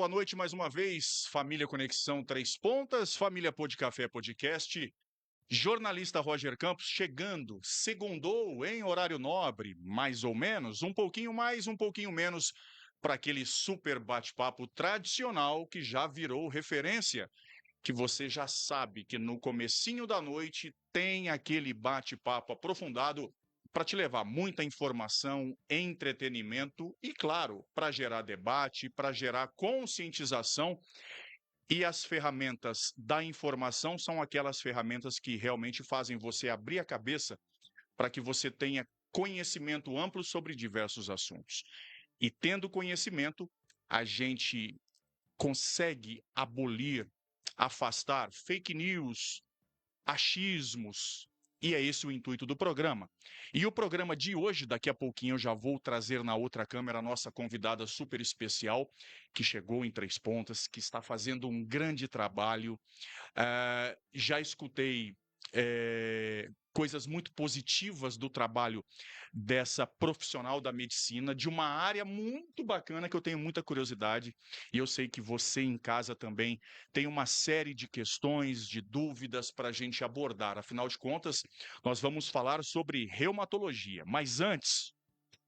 boa noite mais uma vez, família Conexão Três Pontas, família Pô de Café Podcast, jornalista Roger Campos chegando, segundou em horário nobre, mais ou menos, um pouquinho mais, um pouquinho menos, para aquele super bate-papo tradicional que já virou referência, que você já sabe que no comecinho da noite tem aquele bate-papo aprofundado para te levar muita informação, entretenimento e, claro, para gerar debate, para gerar conscientização. E as ferramentas da informação são aquelas ferramentas que realmente fazem você abrir a cabeça para que você tenha conhecimento amplo sobre diversos assuntos. E tendo conhecimento, a gente consegue abolir, afastar fake news, achismos, e é esse o intuito do programa. E o programa de hoje, daqui a pouquinho eu já vou trazer na outra câmera a nossa convidada super especial, que chegou em Três Pontas, que está fazendo um grande trabalho. Já escutei coisas muito positivas do trabalho dessa profissional da medicina, de uma área muito bacana que eu tenho muita curiosidade, e eu sei que você em casa também tem uma série de questões, de dúvidas para a gente abordar. Afinal de contas, nós vamos falar sobre reumatologia. Mas antes,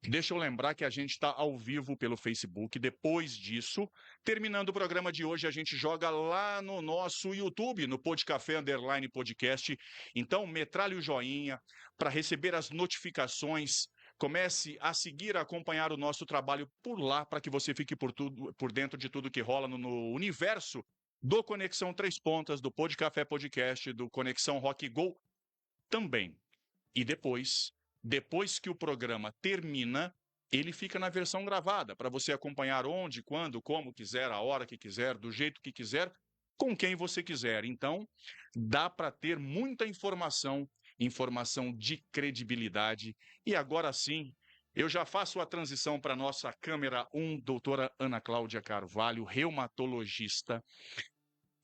deixa eu lembrar que a gente está ao vivo pelo Facebook. Depois disso, terminando o programa de hoje, a gente joga lá no nosso YouTube, no Podcafé Underline Podcast. Então, metralhe o joinha para receber as notificações. Comece a seguir, a acompanhar o nosso trabalho por lá, para que você fique por dentro de tudo que rola no universo do Conexão Três Pontas, do Podcafé Podcast, do Conexão Rock Go também. E depois que o programa termina, ele fica na versão gravada, para você acompanhar onde, quando, como quiser, a hora que quiser, do jeito que quiser, com quem você quiser. Então, dá para ter muita informação, informação de credibilidade. E agora sim, eu já faço a transição para a nossa câmera 1, doutora Ana Cláudia Carvalho, reumatologista.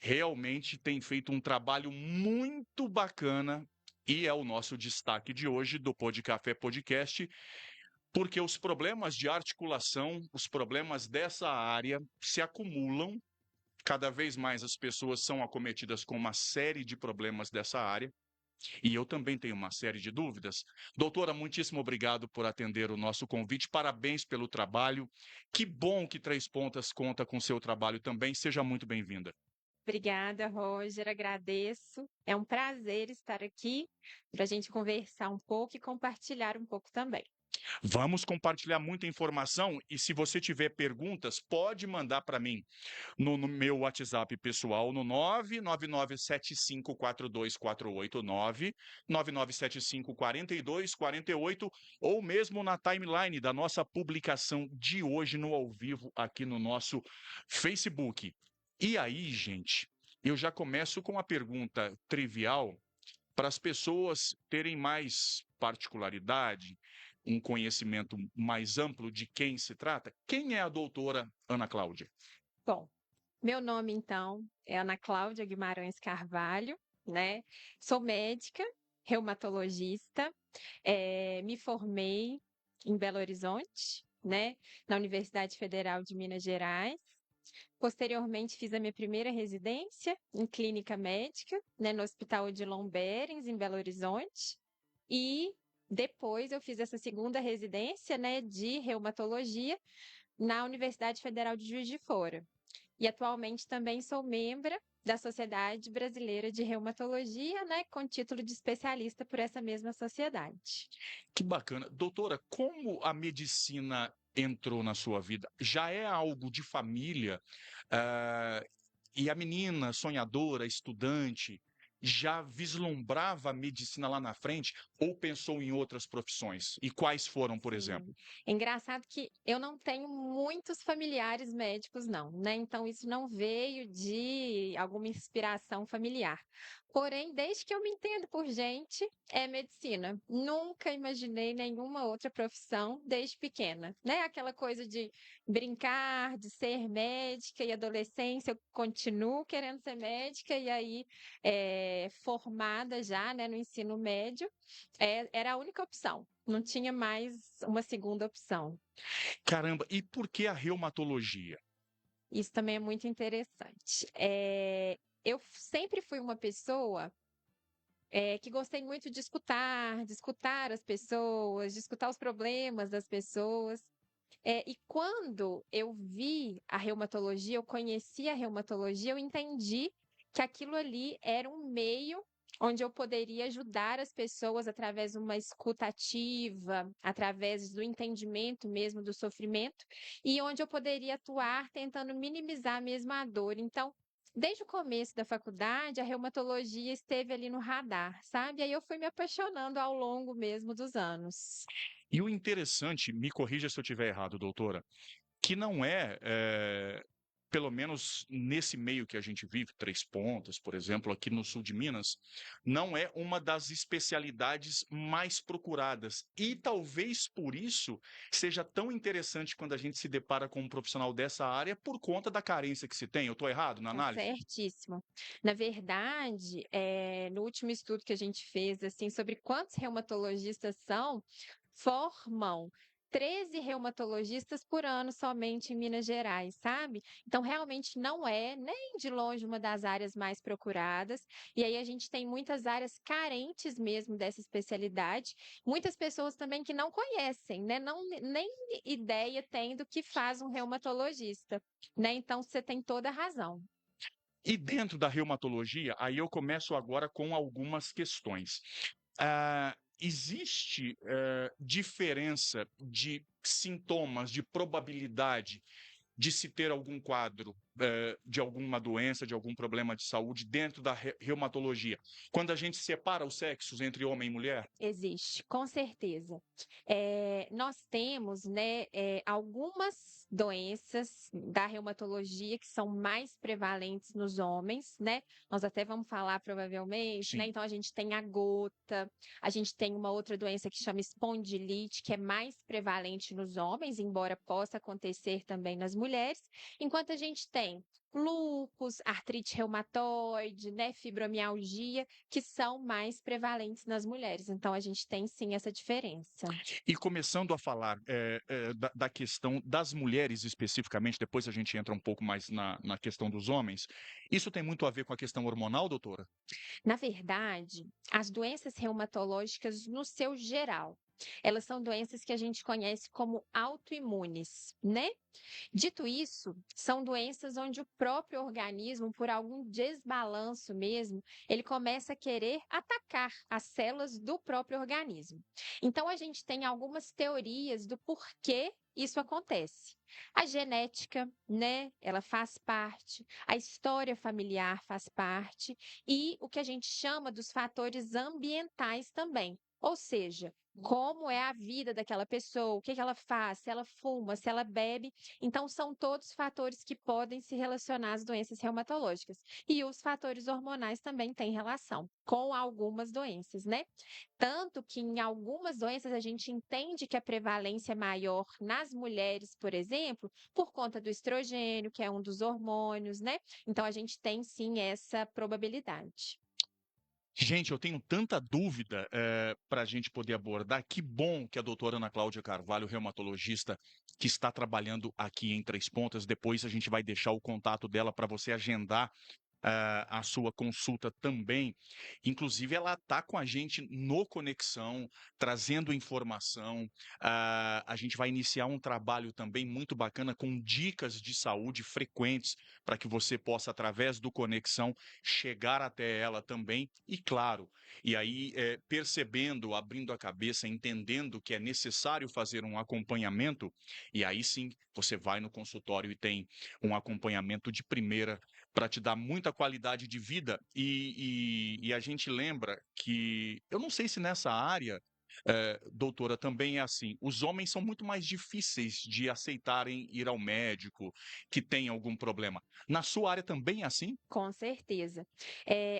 Realmente tem feito um trabalho muito bacana e é o nosso destaque de hoje do Podcafé Podcast, porque os problemas de articulação, os problemas dessa área se acumulam. Cada vez mais as pessoas são acometidas com uma série de problemas dessa área. E eu também tenho uma série de dúvidas. Doutora, muitíssimo obrigado por atender o nosso convite. Parabéns pelo trabalho. Que bom que Três Pontas conta com seu trabalho também. Seja muito bem-vinda. Obrigada, Roger, agradeço. É um prazer estar aqui para a gente conversar um pouco e compartilhar um pouco também. Vamos compartilhar muita informação e se você tiver perguntas, pode mandar para mim no meu WhatsApp pessoal no 999754248, 999754248 ou mesmo na timeline da nossa publicação de hoje no ao vivo aqui no nosso Facebook. E aí, gente, eu já começo com a pergunta trivial para as pessoas terem mais particularidade, um conhecimento mais amplo de quem se trata. Quem é a doutora Ana Cláudia? Bom, meu nome então é Ana Cláudia Guimarães Carvalho, né? Sou médica, reumatologista, me formei em Belo Horizonte, né? Na Universidade Federal de Minas Gerais. Posteriormente, fiz a minha primeira residência em clínica médica, né, no Hospital Odilon Berens, em Belo Horizonte. E depois eu fiz essa segunda residência, né, de reumatologia na Universidade Federal de Juiz de Fora. E atualmente também sou membro da Sociedade Brasileira de Reumatologia, né, com título de especialista por essa mesma sociedade. Que bacana. Doutora, como a medicina entrou na sua vida? Já é algo de família? Ah, e a menina sonhadora, estudante, já vislumbrava a medicina lá na frente ou pensou em outras profissões? E quais foram, por Sim. exemplo? É engraçado que eu não tenho muitos familiares médicos, não, né? Então, isso não veio de alguma inspiração familiar. Porém, desde que eu me entendo por gente, é medicina. Nunca imaginei nenhuma outra profissão desde pequena, né? Aquela coisa de brincar, de ser médica e adolescência, eu continuo querendo ser médica, e aí, formada já, né, no ensino médio, era a única opção. Não tinha mais uma segunda opção. Caramba, e por que a reumatologia? Isso também é muito interessante. Eu sempre fui uma pessoa que gostei muito de escutar as pessoas, de escutar os problemas das pessoas. E quando eu vi a reumatologia, eu conheci a reumatologia, eu entendi que aquilo ali era um meio onde eu poderia ajudar as pessoas através de uma escuta ativa, através do entendimento mesmo do sofrimento, e onde eu poderia atuar tentando minimizar mesmo a dor. Então, desde o começo da faculdade, a reumatologia esteve ali no radar, sabe? Aí eu fui me apaixonando ao longo mesmo dos anos. E o interessante, me corrija se eu estiver errado, doutora, que não é, pelo menos nesse meio que a gente vive, Três Pontas, por exemplo, aqui no sul de Minas, não é uma das especialidades mais procuradas. E talvez por isso seja tão interessante quando a gente se depara com um profissional dessa área por conta da carência que se tem. Eu estou errado na Tá análise? certíssimo. Na verdade, no último estudo que a gente fez, assim, sobre quantos reumatologistas formam 13 reumatologistas por ano somente em Minas Gerais, sabe? Então, realmente não é nem de longe uma das áreas mais procuradas. E aí a gente tem muitas áreas carentes mesmo dessa especialidade. Muitas pessoas também que não conhecem, né? Não, nem ideia têm do que faz um reumatologista, né? Então, você tem toda a razão. E dentro da reumatologia, aí eu começo agora com algumas questões. Existe diferença de sintomas, de probabilidade de se ter algum quadro de alguma doença, de algum problema de saúde dentro da reumatologia? Quando a gente separa os sexos entre homem e mulher? Existe, com certeza. Nós temos, né, algumas doenças da reumatologia que são mais prevalentes nos homens, né? Nós até vamos falar provavelmente, né? Sim. Então a gente tem a gota, a gente tem uma outra doença que chama espondilite, que é mais prevalente nos homens, embora possa acontecer também nas mulheres, enquanto a gente tem lúpus, artrite reumatoide, né, fibromialgia, que são mais prevalentes nas mulheres. Então, a gente tem sim essa diferença. E começando a falar da questão das mulheres especificamente, depois a gente entra um pouco mais na questão dos homens, isso tem muito a ver com a questão hormonal, doutora? Na verdade, as doenças reumatológicas, no seu geral, elas são doenças que a gente conhece como autoimunes, né? Dito isso, são doenças onde o próprio organismo, por algum desbalanço mesmo, ele começa a querer atacar as células do próprio organismo. Então, a gente tem algumas teorias do porquê isso acontece. A genética, né, ela faz parte, a história familiar faz parte e o que a gente chama dos fatores ambientais também. Ou seja, como é a vida daquela pessoa, o que ela faz, se ela fuma, se ela bebe, então, são todos fatores que podem se relacionar às doenças reumatológicas. E os fatores hormonais também têm relação com algumas doenças, né? Tanto que em algumas doenças a gente entende que a prevalência é maior nas mulheres, por exemplo, por conta do estrogênio, que é um dos hormônios, né? Então, a gente tem sim essa probabilidade. Gente, eu tenho tanta dúvida para a gente poder abordar. Que bom que a doutora Ana Cláudia Carvalho, reumatologista, que está trabalhando aqui em Três Pontas, depois a gente vai deixar o contato dela para você agendar a sua consulta também. Inclusive, ela está com a gente no Conexão, trazendo informação. A gente vai iniciar um trabalho também muito bacana com dicas de saúde frequentes para que você possa, através do Conexão, chegar até ela também. E claro, e aí percebendo, abrindo a cabeça, entendendo que é necessário fazer um acompanhamento, e aí sim você vai no consultório e tem um acompanhamento de primeira para te dar muita qualidade de vida. E a gente lembra que, eu não sei se nessa área, doutora, também é assim. Os homens são muito mais difíceis de aceitarem ir ao médico, que tem algum problema. Na sua área também é assim? Com certeza.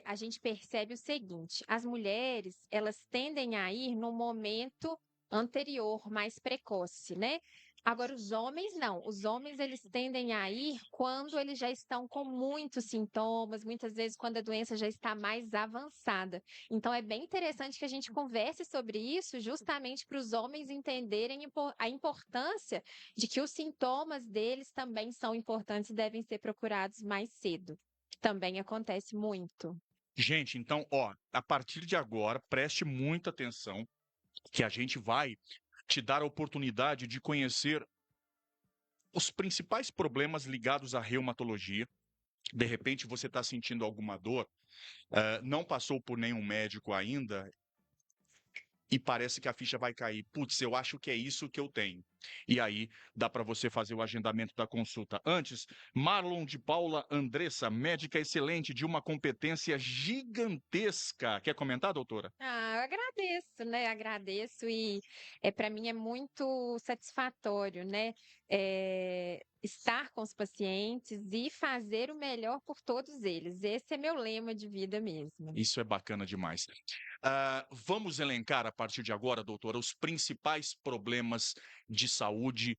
A gente percebe o seguinte: as mulheres, elas tendem a ir no momento anterior, mais precoce, né? Agora os homens não, os homens eles tendem a ir quando eles já estão com muitos sintomas, muitas vezes quando a doença já está mais avançada. Então é bem interessante que a gente converse sobre isso justamente para os homens entenderem a importância de que os sintomas deles também são importantes e devem ser procurados mais cedo. Também acontece muito. Gente, então, ó, a partir de agora, preste muita atenção, que a gente vai te dar a oportunidade de conhecer os principais problemas ligados à reumatologia. De repente, você está sentindo alguma dor, não passou por nenhum médico ainda, e parece que a ficha vai cair. Putz, eu acho que é isso que eu tenho. E aí dá para você fazer o agendamento da consulta. Antes, Marlon de Paula Andressa, médica excelente, de uma competência gigantesca. Quer comentar, doutora? Eu agradeço, né? Agradeço e para mim é muito satisfatório, né? Estar com os pacientes e fazer o melhor por todos eles. Esse é meu lema de vida mesmo. Isso é bacana demais. Vamos elencar a partir de agora, doutora, os principais problemas de saúde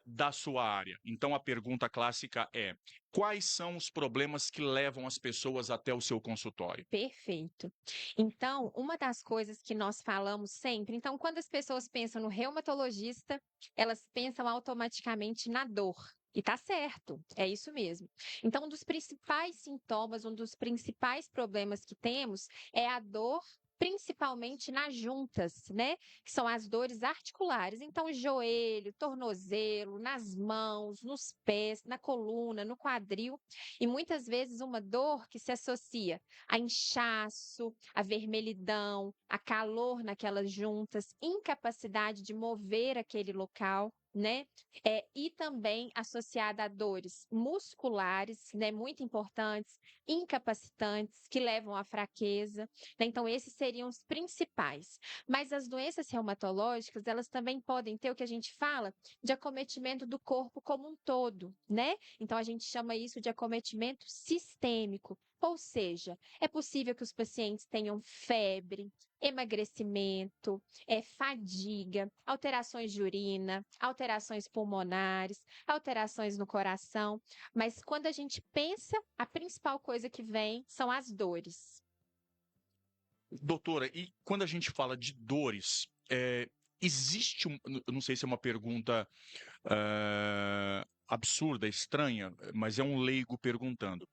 da sua área. Então, a pergunta clássica é: quais são os problemas que levam as pessoas até o seu consultório? Perfeito. Então, uma das coisas que nós falamos sempre, então, quando as pessoas pensam no reumatologista, elas pensam automaticamente na dor. E tá certo, é isso mesmo. Então, um dos principais sintomas, um dos principais problemas que temos é a dor, principalmente nas juntas, né? Que são as dores articulares. Então, joelho, tornozelo, nas mãos, nos pés, na coluna, no quadril. E muitas vezes uma dor que se associa a inchaço, a vermelhidão, a calor naquelas juntas, incapacidade de mover aquele local, né? E também associada a dores musculares, né? Muito importantes, incapacitantes, que levam à fraqueza, né? Então, esses seriam os principais. Mas as doenças reumatológicas, elas também podem ter o que a gente fala de acometimento do corpo como um todo, né? Então, a gente chama isso de acometimento sistêmico. Ou seja, é possível que os pacientes tenham febre, emagrecimento, fadiga, alterações de urina, alterações pulmonares, alterações no coração. Mas quando a gente pensa, a principal coisa que vem são as dores. Doutora, e quando a gente fala de dores, existe eu não sei se é uma pergunta absurda, estranha, mas é um leigo perguntando.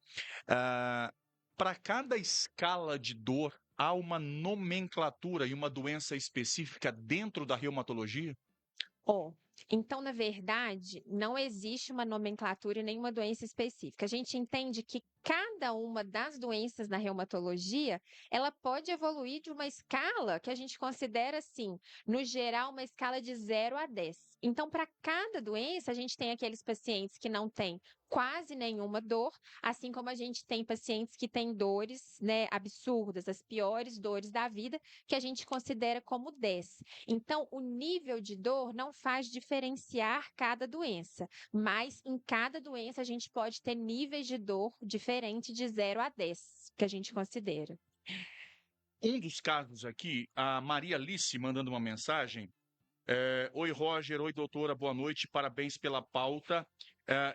Para cada escala de dor, há uma nomenclatura e uma doença específica dentro da reumatologia? Ó, então, na verdade, não existe uma nomenclatura e nenhuma doença específica. A gente entende que cada uma das doenças na reumatologia, ela pode evoluir de uma escala que a gente considera assim, no geral, uma escala de 0 a 10. Então, para cada doença, a gente tem aqueles pacientes que não têm quase nenhuma dor, assim como a gente tem pacientes que têm dores, né, absurdas, as piores dores da vida, que a gente considera como 10. Então, o nível de dor não faz diferenciar cada doença, mas em cada doença a gente pode ter níveis de dor diferentes de 0 a 10, que a gente considera. Um dos casos aqui, a Maria Alice mandando uma mensagem. Oi, Roger. Oi, doutora. Boa noite. Parabéns pela pauta.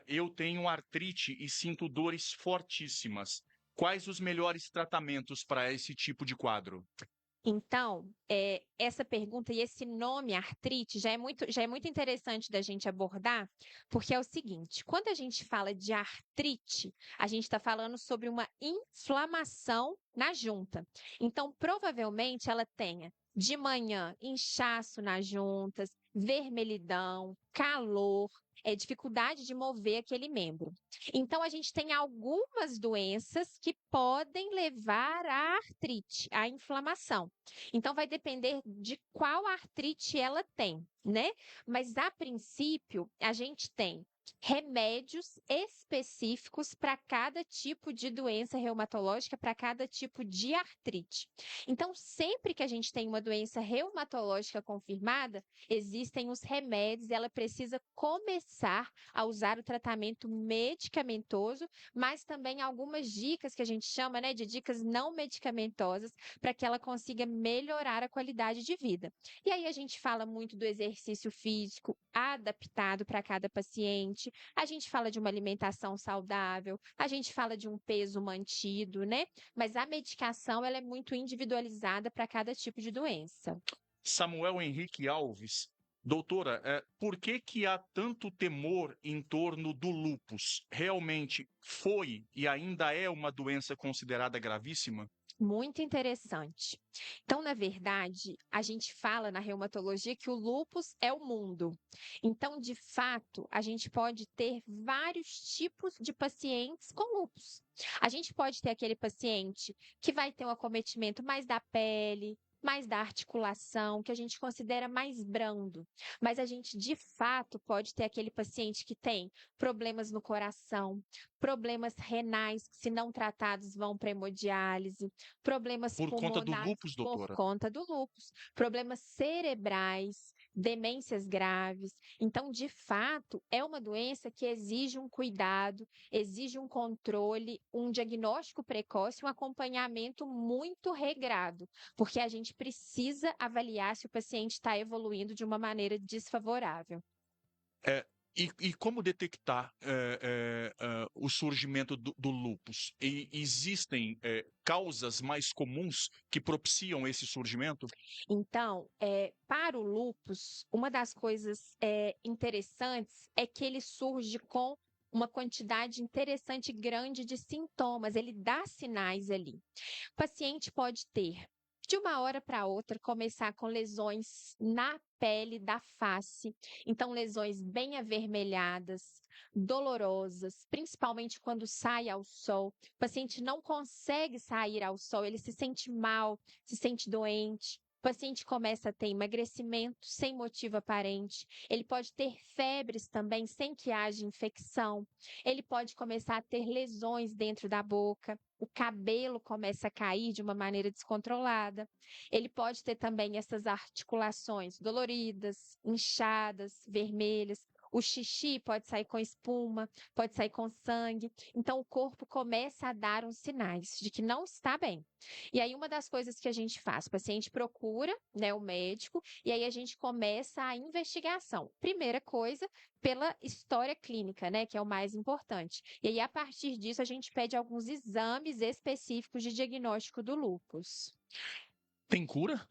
Eu tenho artrite e sinto dores fortíssimas. Quais os melhores tratamentos para esse tipo de quadro? Então, essa pergunta e esse nome artrite já é muito interessante da gente abordar, porque é o seguinte: quando a gente fala de artrite, a gente está falando sobre uma inflamação na junta. Então, provavelmente ela tenha de manhã inchaço nas juntas, vermelhidão, calor, dificuldade de mover aquele membro. Então, a gente tem algumas doenças que podem levar à artrite, à inflamação. Então, vai depender de qual artrite ela tem, né? Mas, a princípio, a gente tem remédios específicos para cada tipo de doença reumatológica, para cada tipo de artrite. Então, sempre que a gente tem uma doença reumatológica confirmada, existem os remédios, ela precisa começar a usar o tratamento medicamentoso, mas também algumas dicas que a gente chama, né, de dicas não medicamentosas, para que ela consiga melhorar a qualidade de vida. E aí a gente fala muito do exercício físico adaptado para cada paciente, a gente fala de uma alimentação saudável, a gente fala de um peso mantido, né? Mas a medicação ela é muito individualizada para cada tipo de doença. Samuel Henrique Alves, doutora, por que que há tanto temor em torno do lúpus? Realmente foi e ainda é uma doença considerada gravíssima? Muito interessante. Então, na verdade, a gente fala na reumatologia que o lúpus é o mundo. Então, de fato, a gente pode ter vários tipos de pacientes com lúpus. A gente pode ter aquele paciente que vai ter um acometimento mais da pele, mais da articulação, que a gente considera mais brando. Mas a gente, de fato, pode ter aquele paciente que tem problemas no coração, problemas renais que, se não tratados, vão para hemodiálise, problemas Por conta do pulmonares lúpus, por doutora? conta do lúpus, problemas cerebrais, demências graves. Então, de fato, é uma doença que exige um cuidado, exige um controle, um diagnóstico precoce, um acompanhamento muito regrado, porque a gente precisa avaliar se o paciente está evoluindo de uma maneira desfavorável. É, e como detectar o surgimento do lúpus? E existem causas mais comuns que propiciam esse surgimento? Então, para o lúpus, uma das coisas interessantes é que ele surge com uma quantidade interessante grande de sintomas, ele dá sinais ali. O paciente pode ter, de uma hora para outra, começar com lesões na pele da face, então lesões bem avermelhadas, dolorosas, principalmente quando sai ao sol. O paciente não consegue sair ao sol, ele se sente mal, se sente doente. O paciente começa a ter emagrecimento sem motivo aparente. Ele pode ter febres também sem que haja infecção. Ele pode começar a ter lesões dentro da boca. O cabelo começa a cair de uma maneira descontrolada. Ele pode ter também essas articulações doloridas, inchadas, vermelhas. O xixi pode sair com espuma, pode sair com sangue. Então, o corpo começa a dar uns sinais de que não está bem. E aí, uma das coisas que a gente faz, o paciente procura, né, o médico, e aí a gente começa a investigação. Primeira coisa, pela história clínica, né, que é o mais importante. E aí, a partir disso, a gente pede alguns exames específicos de diagnóstico do lúpus. Tem cura?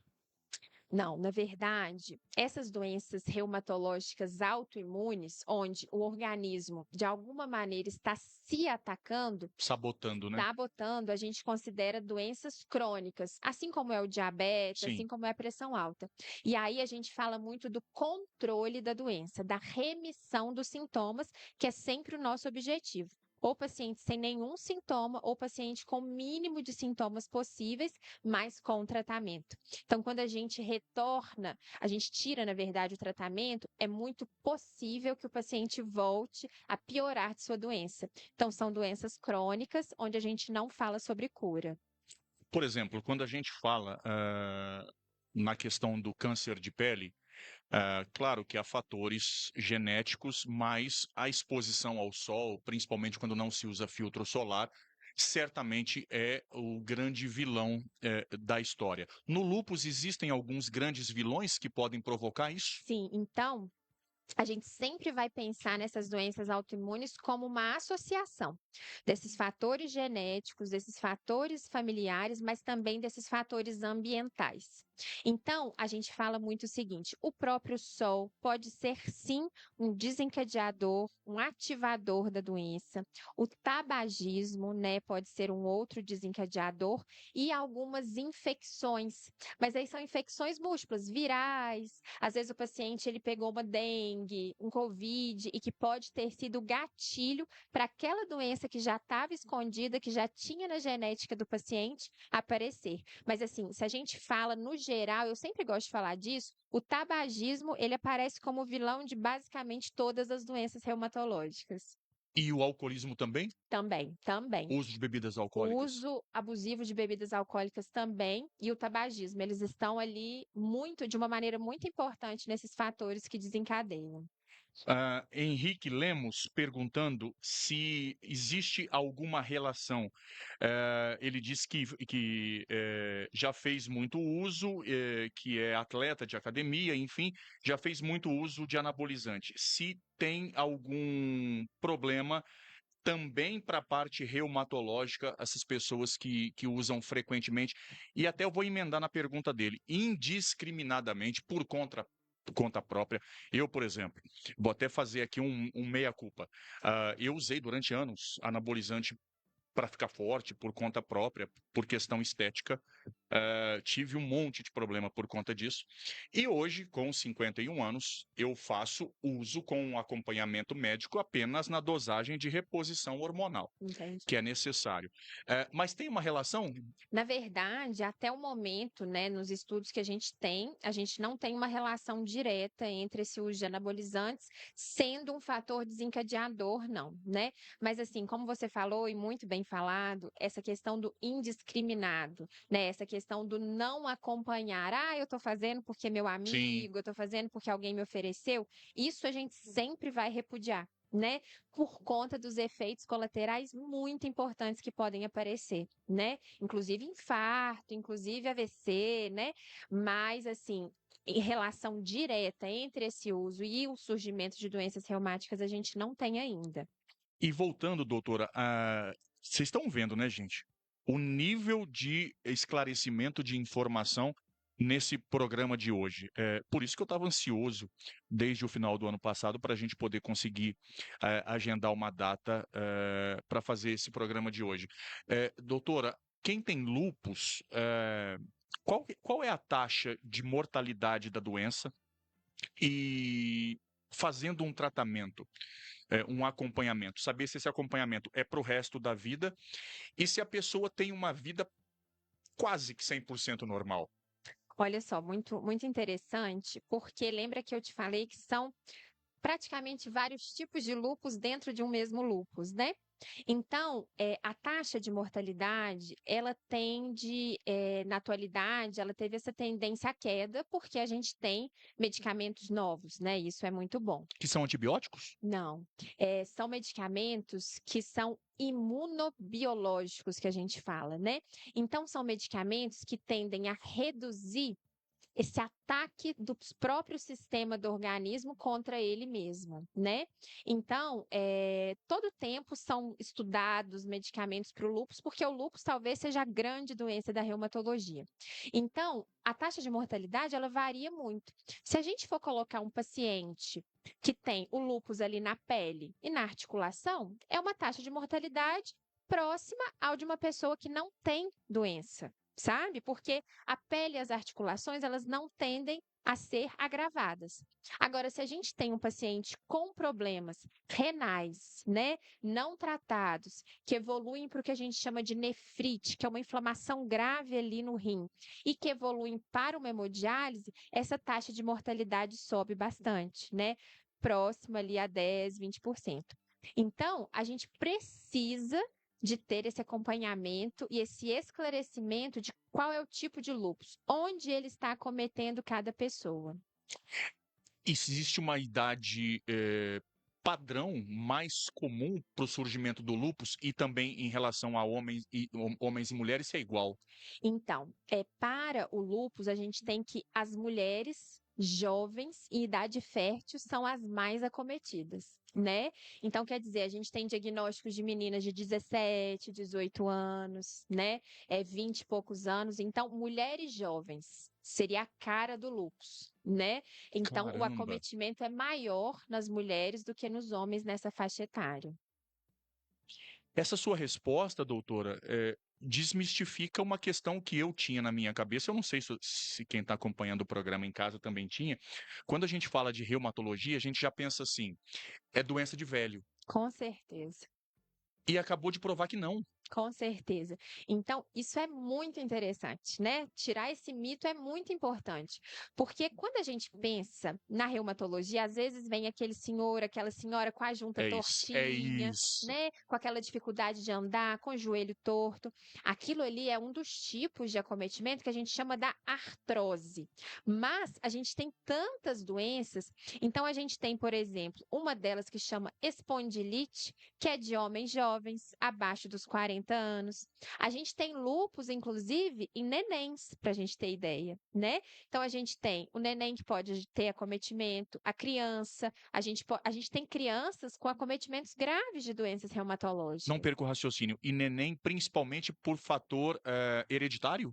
Não, na verdade, essas doenças reumatológicas autoimunes, onde o organismo, de alguma maneira, está se atacando, Sabotando, né? sabotando, a gente considera doenças crônicas, assim como é o diabetes, Sim. assim como é a pressão alta. E aí a gente fala muito do controle da doença, da remissão dos sintomas, que é sempre o nosso objetivo. Ou paciente sem nenhum sintoma, ou paciente com o mínimo de sintomas possíveis, mas com tratamento. Então, quando a gente retorna, a gente tira, na verdade, o tratamento, é muito possível que o paciente volte a piorar de sua doença. Então, são doenças crônicas, onde a gente não fala sobre cura. Por exemplo, quando a gente fala na questão do câncer de pele, claro que há fatores genéticos, mas a exposição ao sol, principalmente quando não se usa filtro solar, certamente é o grande vilão da história. No lúpus existem alguns grandes vilões que podem provocar isso? Sim, então, a gente sempre vai pensar nessas doenças autoimunes como uma associação desses fatores genéticos, desses fatores familiares, mas também desses fatores ambientais. Então, a gente fala muito o seguinte: o próprio sol pode ser sim um desencadeador, um ativador da doença. O tabagismo, né, pode ser um outro desencadeador e algumas infecções. Mas aí são infecções múltiplas, virais. Às vezes o paciente ele pegou uma dengue, dengue, um Covid, e que pode ter sido gatilho para aquela doença que já estava escondida, que já tinha na genética do paciente, aparecer. Mas assim, se a gente fala no geral, eu sempre gosto de falar disso, o tabagismo, ele aparece como vilão de basicamente todas as doenças reumatológicas. E o alcoolismo também? Também. Uso de bebidas O alcoólicas? uso abusivo de bebidas alcoólicas também e o tabagismo, eles estão ali de uma maneira muito importante nesses fatores que desencadeiam. Henrique Lemos perguntando se existe alguma relação. Ele diz que já fez muito uso, que é atleta de academia, enfim, já fez muito uso de anabolizante. Se tem algum problema também para a parte reumatológica, essas pessoas que usam frequentemente. E até eu vou emendar na pergunta dele, indiscriminadamente, por conta própria. Eu, por exemplo, vou até fazer aqui um meia-culpa. Eu usei durante anos anabolizante para ficar forte por conta própria, por questão estética. Tive um monte de problema por conta disso. E hoje, com 51 anos, eu faço uso com um acompanhamento médico apenas na dosagem de reposição hormonal, Entendi. que é necessário. Mas tem uma relação? Na verdade, até o momento, né, nos estudos que a gente não tem uma relação direta entre esse uso de anabolizantes sendo um fator desencadeador, não, né? Mas assim, como você falou e muito bem falado, essa questão do indiscriminado, né? Essa questão do não acompanhar, eu tô fazendo porque meu Sim. amigo, eu tô fazendo porque alguém me ofereceu, isso a gente sempre vai repudiar. Né, por conta dos efeitos colaterais muito importantes que podem aparecer, né? Inclusive infarto, inclusive AVC, né? Mas assim, em relação direta entre esse uso e o surgimento de doenças reumáticas, a gente não tem ainda. E voltando, doutora, vocês estão vendo, né, gente? O nível de esclarecimento de informação nesse programa de hoje. Por isso que eu estava ansioso desde o final do ano passado para a gente poder conseguir agendar uma data para fazer esse programa de hoje. Doutora, quem tem lúpus, qual é a taxa de mortalidade da doença? E fazendo um tratamento, um acompanhamento, saber se esse acompanhamento é para o resto da vida e se a pessoa tem uma vida quase que 100% normal. Olha só, muito interessante, porque lembra que eu te falei que são praticamente vários tipos de lúpus dentro de um mesmo lúpus, né? Então, a taxa de mortalidade, ela tende, na atualidade, ela teve essa tendência à queda, porque a gente tem medicamentos novos, né? Isso é muito bom. Que são antibióticos? Não, são medicamentos que são imunobiológicos que a gente fala, né? Então, são medicamentos que tendem a reduzir esse ataque do próprio sistema do organismo contra ele mesmo, né? Então, todo tempo são estudados medicamentos para o lúpus, porque o lúpus talvez seja a grande doença da reumatologia. Então, a taxa de mortalidade, ela varia muito. Se a gente for colocar um paciente que tem o lúpus ali na pele e na articulação, é uma taxa de mortalidade próxima ao de uma pessoa que não tem doença, sabe? Porque a pele e as articulações, elas não tendem a ser agravadas. Agora, se a gente tem um paciente com problemas renais, né, não tratados, que evoluem para o que a gente chama de nefrite, que é uma inflamação grave ali no rim, e que evoluem para uma hemodiálise, essa taxa de mortalidade sobe bastante, né? Próxima ali a 10, 20%. Então, a gente precisa de ter esse acompanhamento e esse esclarecimento de qual é o tipo de lúpus, onde ele está acometendo cada pessoa. Existe uma idade padrão mais comum para o surgimento do lúpus e também em relação a homens e mulheres, se é igual? Então, para o lúpus, a gente tem que as mulheres jovens e idade fértil são as mais acometidas, né? Então, quer dizer, a gente tem diagnósticos de meninas de 17, 18 anos, né? 20 e poucos anos. Então, mulheres jovens seria a cara do lúpus, né? Então, o Caramba! acometimento é maior nas mulheres do que nos homens nessa faixa etária. Essa sua resposta, doutora, desmistifica uma questão que eu tinha na minha cabeça. Eu não sei se quem está acompanhando o programa em casa também tinha. Quando a gente fala de reumatologia, a gente já pensa assim: é doença de velho. Com certeza. E acabou de provar que não. Com certeza. Então, isso é muito interessante, né? Tirar esse mito é muito importante, porque quando a gente pensa na reumatologia, às vezes vem aquele senhor, aquela senhora com a junta É isso, é tortinha, isso. né? Com aquela dificuldade de andar, com o joelho torto. Aquilo ali é um dos tipos de acometimento que a gente chama da artrose. Mas a gente tem tantas doenças, então a gente tem, por exemplo, uma delas que chama espondilite, que é de homens jovens, abaixo dos 40 anos. A gente tem lúpus, inclusive, em nenéns, para a gente ter ideia, né? Então, a gente tem o neném que pode ter acometimento, a criança, a gente tem crianças com acometimentos graves de doenças Não reumatológicas. perco o raciocínio. E neném, principalmente por fator hereditário?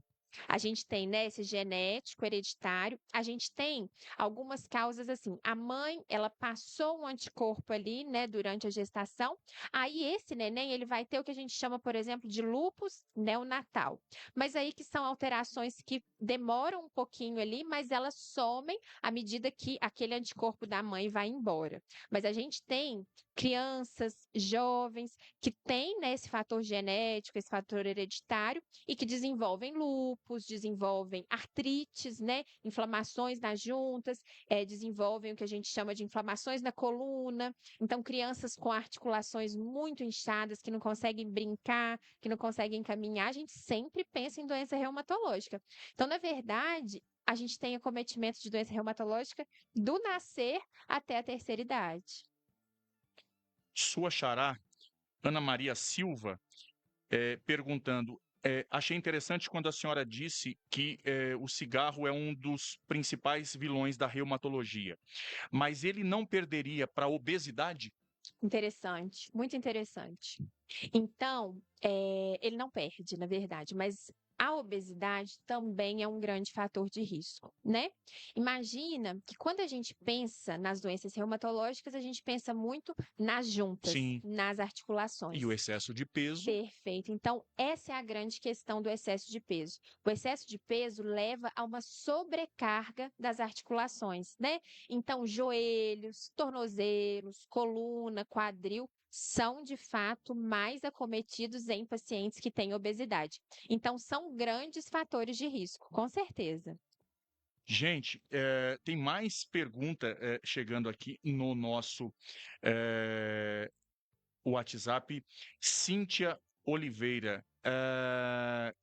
A gente tem, né, esse genético, hereditário. A gente tem algumas causas assim. A mãe, ela passou um anticorpo ali, né, durante a gestação. Aí esse neném, ele vai ter o que a gente chama, por exemplo, de lúpus neonatal. Mas aí que são alterações que demoram um pouquinho ali, mas elas somem à medida que aquele anticorpo da mãe vai embora. Mas a gente tem crianças, jovens, que têm, né, esse fator genético, esse fator hereditário, e que desenvolvem lúpus, desenvolvem artrites, né? Inflamações nas juntas, desenvolvem o que a gente chama de inflamações na coluna. Então, crianças com articulações muito inchadas, que não conseguem brincar, que não conseguem caminhar, a gente sempre pensa em doença reumatológica. Então, na verdade, a gente tem acometimento de doença reumatológica do nascer até a terceira idade. Sua xará, Ana Maria Silva, perguntando: achei interessante quando a senhora disse que o cigarro é um dos principais vilões da reumatologia, mas ele não perderia para a obesidade? Interessante, muito interessante. Então, ele não perde, na verdade, mas a obesidade também é um grande fator de risco, né? Imagina que quando a gente pensa nas doenças reumatológicas, a gente pensa muito nas juntas, Sim. nas articulações. E o excesso de peso? Perfeito. Então, essa é a grande questão do excesso de peso. O excesso de peso leva a uma sobrecarga das articulações, né? Então, joelhos, tornozelos, coluna, quadril são de fato mais acometidos em pacientes que têm obesidade. Então, são grandes fatores de risco, com certeza. Gente, tem mais pergunta chegando aqui no nosso WhatsApp. Cíntia Oliveira,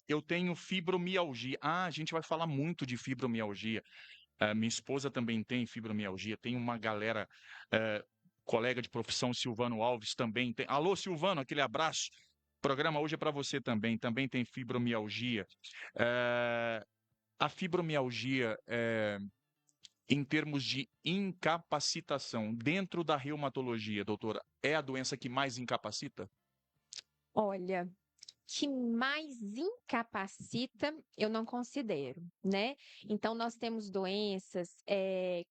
eu tenho fibromialgia. Ah, a gente vai falar muito de fibromialgia. Minha esposa também tem fibromialgia. Tem uma galera, colega de profissão, Silvano Alves, também tem. Alô, Silvano, aquele abraço. O programa hoje é para você também. Também tem fibromialgia. A fibromialgia, em termos de incapacitação, dentro da reumatologia, doutora, é a doença que mais incapacita? Olha, que mais incapacita, eu não considero, né? Então, nós temos doenças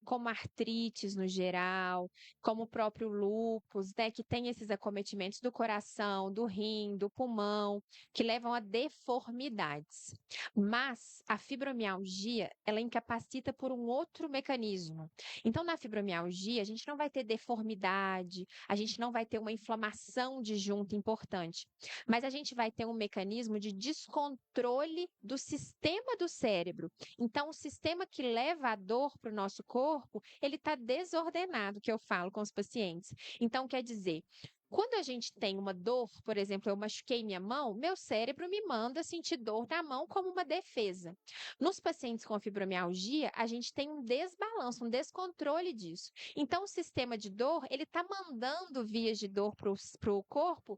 como artrites no geral, como o próprio lúpus, né? Que tem esses acometimentos do coração, do rim, do pulmão, que levam a deformidades. Mas a fibromialgia, ela incapacita por um outro mecanismo. Então, na fibromialgia, a gente não vai ter deformidade, a gente não vai ter uma inflamação de junta importante, mas a gente vai ter um mecanismo de descontrole do sistema do cérebro. Então, o sistema que leva a dor para o nosso corpo, ele está desordenado, que eu falo com os pacientes. Então, quer dizer, quando a gente tem uma dor, por exemplo, eu machuquei minha mão, meu cérebro me manda sentir dor na mão como uma defesa. Nos pacientes com fibromialgia, a gente tem um desbalanço, um descontrole disso. Então, o sistema de dor, ele está mandando vias de dor para o corpo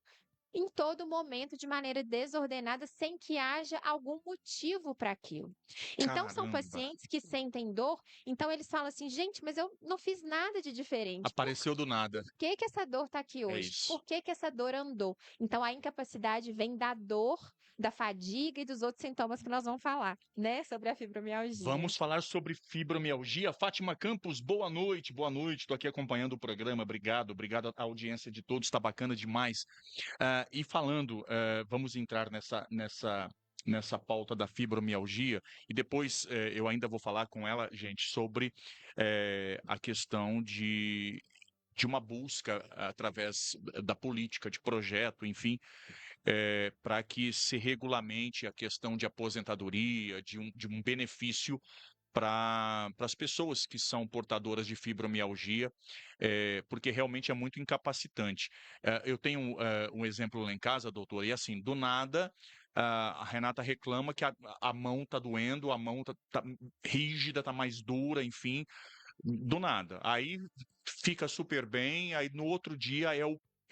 em todo momento de maneira desordenada, sem que haja algum motivo para aquilo. Então, são Caramba! pacientes que sentem dor, então eles falam assim, gente, mas eu não fiz nada de diferente. Por Apareceu do nada. que essa dor está aqui É hoje? isso. Por que essa dor andou? Então, a incapacidade vem da dor da fadiga e dos outros sintomas que nós vamos falar, né, sobre a fibromialgia. Vamos falar sobre fibromialgia. Fátima Campos, boa noite, boa noite. Estou aqui acompanhando o programa. Obrigado à audiência de todos, está bacana demais. E falando, vamos entrar nessa pauta da fibromialgia e depois eu ainda vou falar com ela, gente, sobre a questão de uma busca através da política, de projeto, enfim, para que se regulamente a questão de aposentadoria, de um benefício para as pessoas que são portadoras de fibromialgia, porque realmente é muito incapacitante. Eu tenho um exemplo lá em casa, doutor, e assim, do nada, a Renata reclama que a mão está doendo, a mão tá rígida, está mais dura, enfim, do nada. Aí fica super bem, aí no outro dia é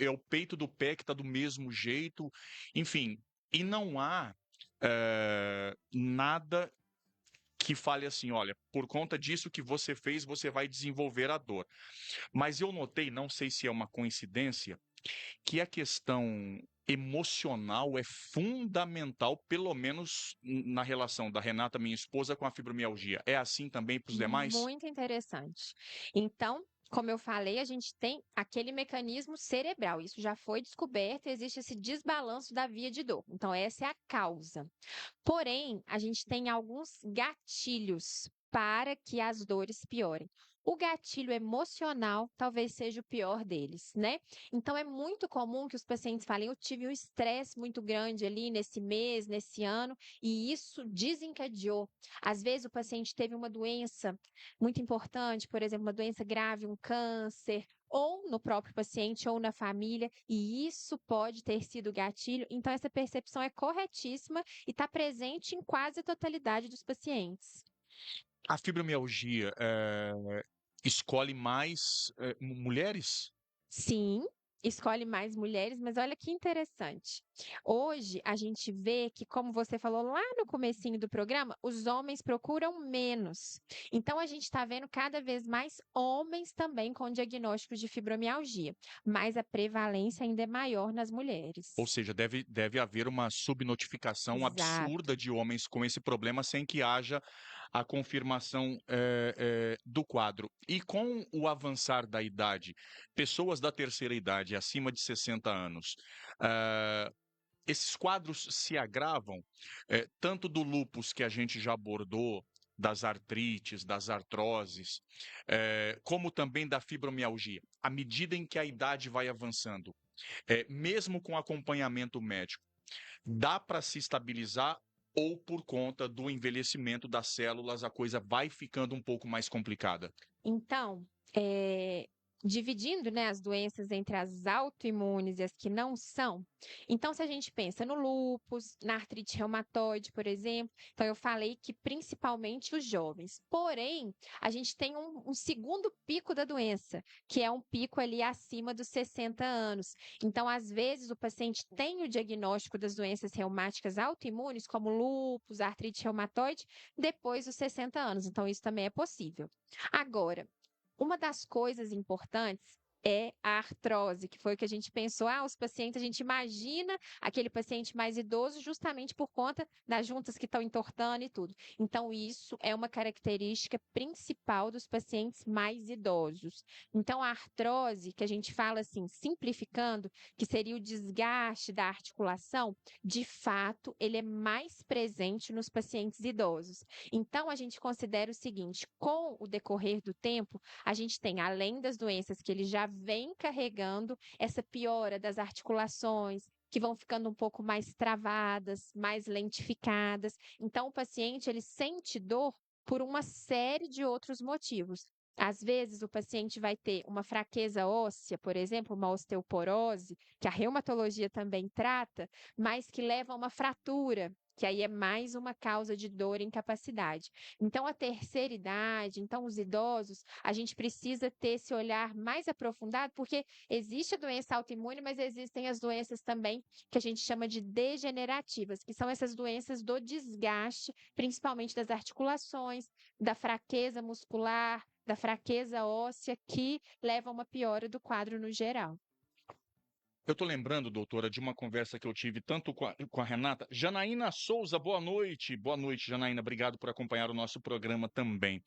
o peito do pé que está do mesmo jeito, enfim, e não há nada que fale assim, olha, por conta disso que você fez, você vai desenvolver a dor. Mas eu notei, não sei se é uma coincidência, que a questão emocional é fundamental, pelo menos na relação da Renata, minha esposa, com a fibromialgia. É assim também para os demais? Muito interessante. Então, como eu falei, a gente tem aquele mecanismo cerebral. Isso já foi descoberto, existe esse desbalanço da via de dor. Então, essa é a causa. Porém, a gente tem alguns gatilhos para que as dores piorem. O gatilho emocional talvez seja o pior deles, né? Então, é muito comum que os pacientes falem: eu tive um estresse muito grande ali nesse mês, nesse ano, e isso desencadeou. Às vezes, o paciente teve uma doença muito importante, por exemplo, uma doença grave, um câncer, ou no próprio paciente ou na família, e isso pode ter sido gatilho. Então, essa percepção é corretíssima e está presente em quase a totalidade dos pacientes. A fibromialgia escolhe mais mulheres? Sim, escolhe mais mulheres, mas olha que interessante. Hoje a gente vê que, como você falou lá no comecinho do programa, os homens procuram menos. Então a gente está vendo cada vez mais homens também com diagnósticos de fibromialgia, mas a prevalência ainda é maior nas Ou mulheres. seja, deve haver uma subnotificação Exato. absurda de homens com esse problema sem que haja a confirmação do quadro. E com o avançar da idade, pessoas da terceira idade, acima de 60 anos, eh, esses quadros se agravam, tanto do lúpus que a gente já abordou, das artrites, das artroses, como também da fibromialgia. À medida em que a idade vai avançando, mesmo com acompanhamento médico, dá para se estabilizar ou por conta do envelhecimento das células a coisa vai ficando um pouco mais complicada? Então, dividindo, né, as doenças entre as autoimunes e as que não são, então se a gente pensa no lúpus, na artrite reumatoide, por exemplo, então eu falei que principalmente os jovens. Porém, a gente tem um segundo pico da doença, que é um pico ali acima dos 60 anos. Então, às vezes, o paciente tem o diagnóstico das doenças reumáticas autoimunes, como lúpus, artrite reumatoide, depois dos 60 anos. Então, isso também é possível. Agora, uma das coisas importantes é a artrose, que foi o que a gente pensou, os pacientes, a gente imagina aquele paciente mais idoso justamente por conta das juntas que estão entortando e tudo. Então, isso é uma característica principal dos pacientes mais idosos. Então, a artrose, que a gente fala assim, simplificando, que seria o desgaste da articulação, de fato, ele é mais presente nos pacientes idosos. Então, a gente considera o seguinte: com o decorrer do tempo, a gente tem, além das doenças que ele já vem carregando, essa piora das articulações, que vão ficando um pouco mais travadas, mais lentificadas. Então, o paciente ele sente dor por uma série de outros motivos. Às vezes, o paciente vai ter uma fraqueza óssea, por exemplo, uma osteoporose, que a reumatologia também trata, mas que leva a uma fratura, que aí é mais uma causa de dor e incapacidade. Então, a terceira idade, então os idosos, a gente precisa ter esse olhar mais aprofundado, porque existe a doença autoimune, mas existem as doenças também que a gente chama de degenerativas, que são essas doenças do desgaste, principalmente das articulações, da fraqueza muscular, da fraqueza óssea, que levam a uma piora do quadro no geral. Eu estou lembrando, doutora, de uma conversa que eu tive tanto com a Renata. Janaína Souza, boa noite. Boa noite, Janaína. Obrigado por acompanhar o nosso programa também.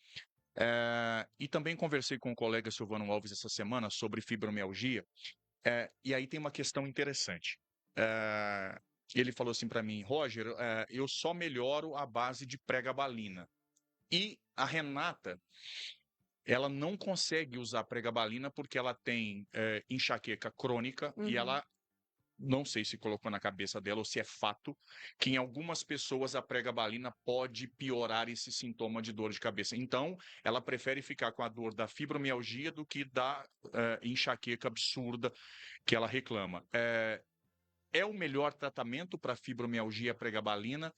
E também conversei com o colega Silvano Alves essa semana sobre fibromialgia. E aí tem uma questão interessante. Ele falou assim para mim, Roger, eu só melhoro à base de pregabalina. E a Renata, ela não consegue usar pregabalina porque ela tem enxaqueca crônica e ela, não sei se colocou na cabeça dela ou se é fato, que em algumas pessoas a pregabalina pode piorar esse sintoma de dor de cabeça. Então, ela prefere ficar com a dor da fibromialgia do que da enxaqueca absurda que ela reclama. É o melhor tratamento para fibromialgia a pregabalina?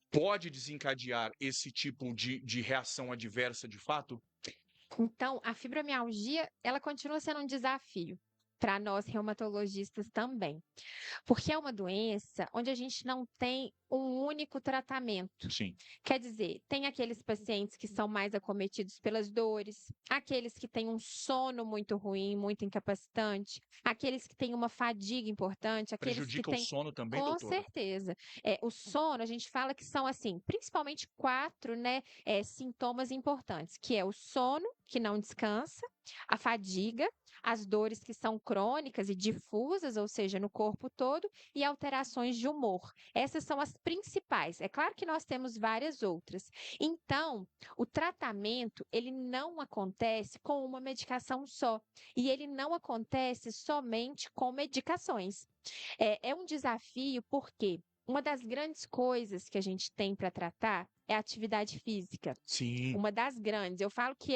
Pode desencadear esse tipo de reação adversa de fato? Então, a fibromialgia, ela continua sendo um desafio para nós reumatologistas também, porque é uma doença onde a gente não tem um único tratamento. Sim. Quer dizer, tem aqueles pacientes que são mais acometidos pelas dores, aqueles que têm um sono muito ruim, muito incapacitante, aqueles que têm uma fadiga importante, aqueles que Prejudica o têm. sono também, Com doutora? certeza. O sono, a gente fala que são, assim, principalmente 4, né, sintomas importantes, que é o sono, que não descansa, a fadiga, as dores que são crônicas e difusas, ou seja, no corpo todo, e alterações de humor. Essas são as principais. É claro que nós temos várias outras. Então, o tratamento, ele não acontece com uma medicação só, e ele não acontece somente com medicações. É um desafio porque uma das grandes coisas que a gente tem para tratar é a atividade física. Sim. Uma das grandes. Eu falo que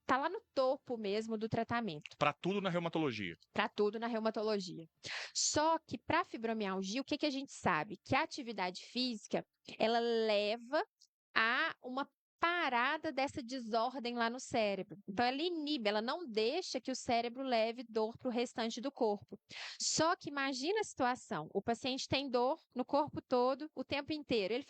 tá lá no topo mesmo do tratamento, Para tudo na reumatologia. para tudo na reumatologia. Só que para fibromialgia, o que que a gente sabe? Que a atividade física, ela leva a uma parada dessa desordem lá no cérebro. Então, ela inibe, ela não deixa que o cérebro leve dor para o restante do corpo. Só que imagina a situação: o paciente tem dor no corpo todo, o tempo inteiro. Ele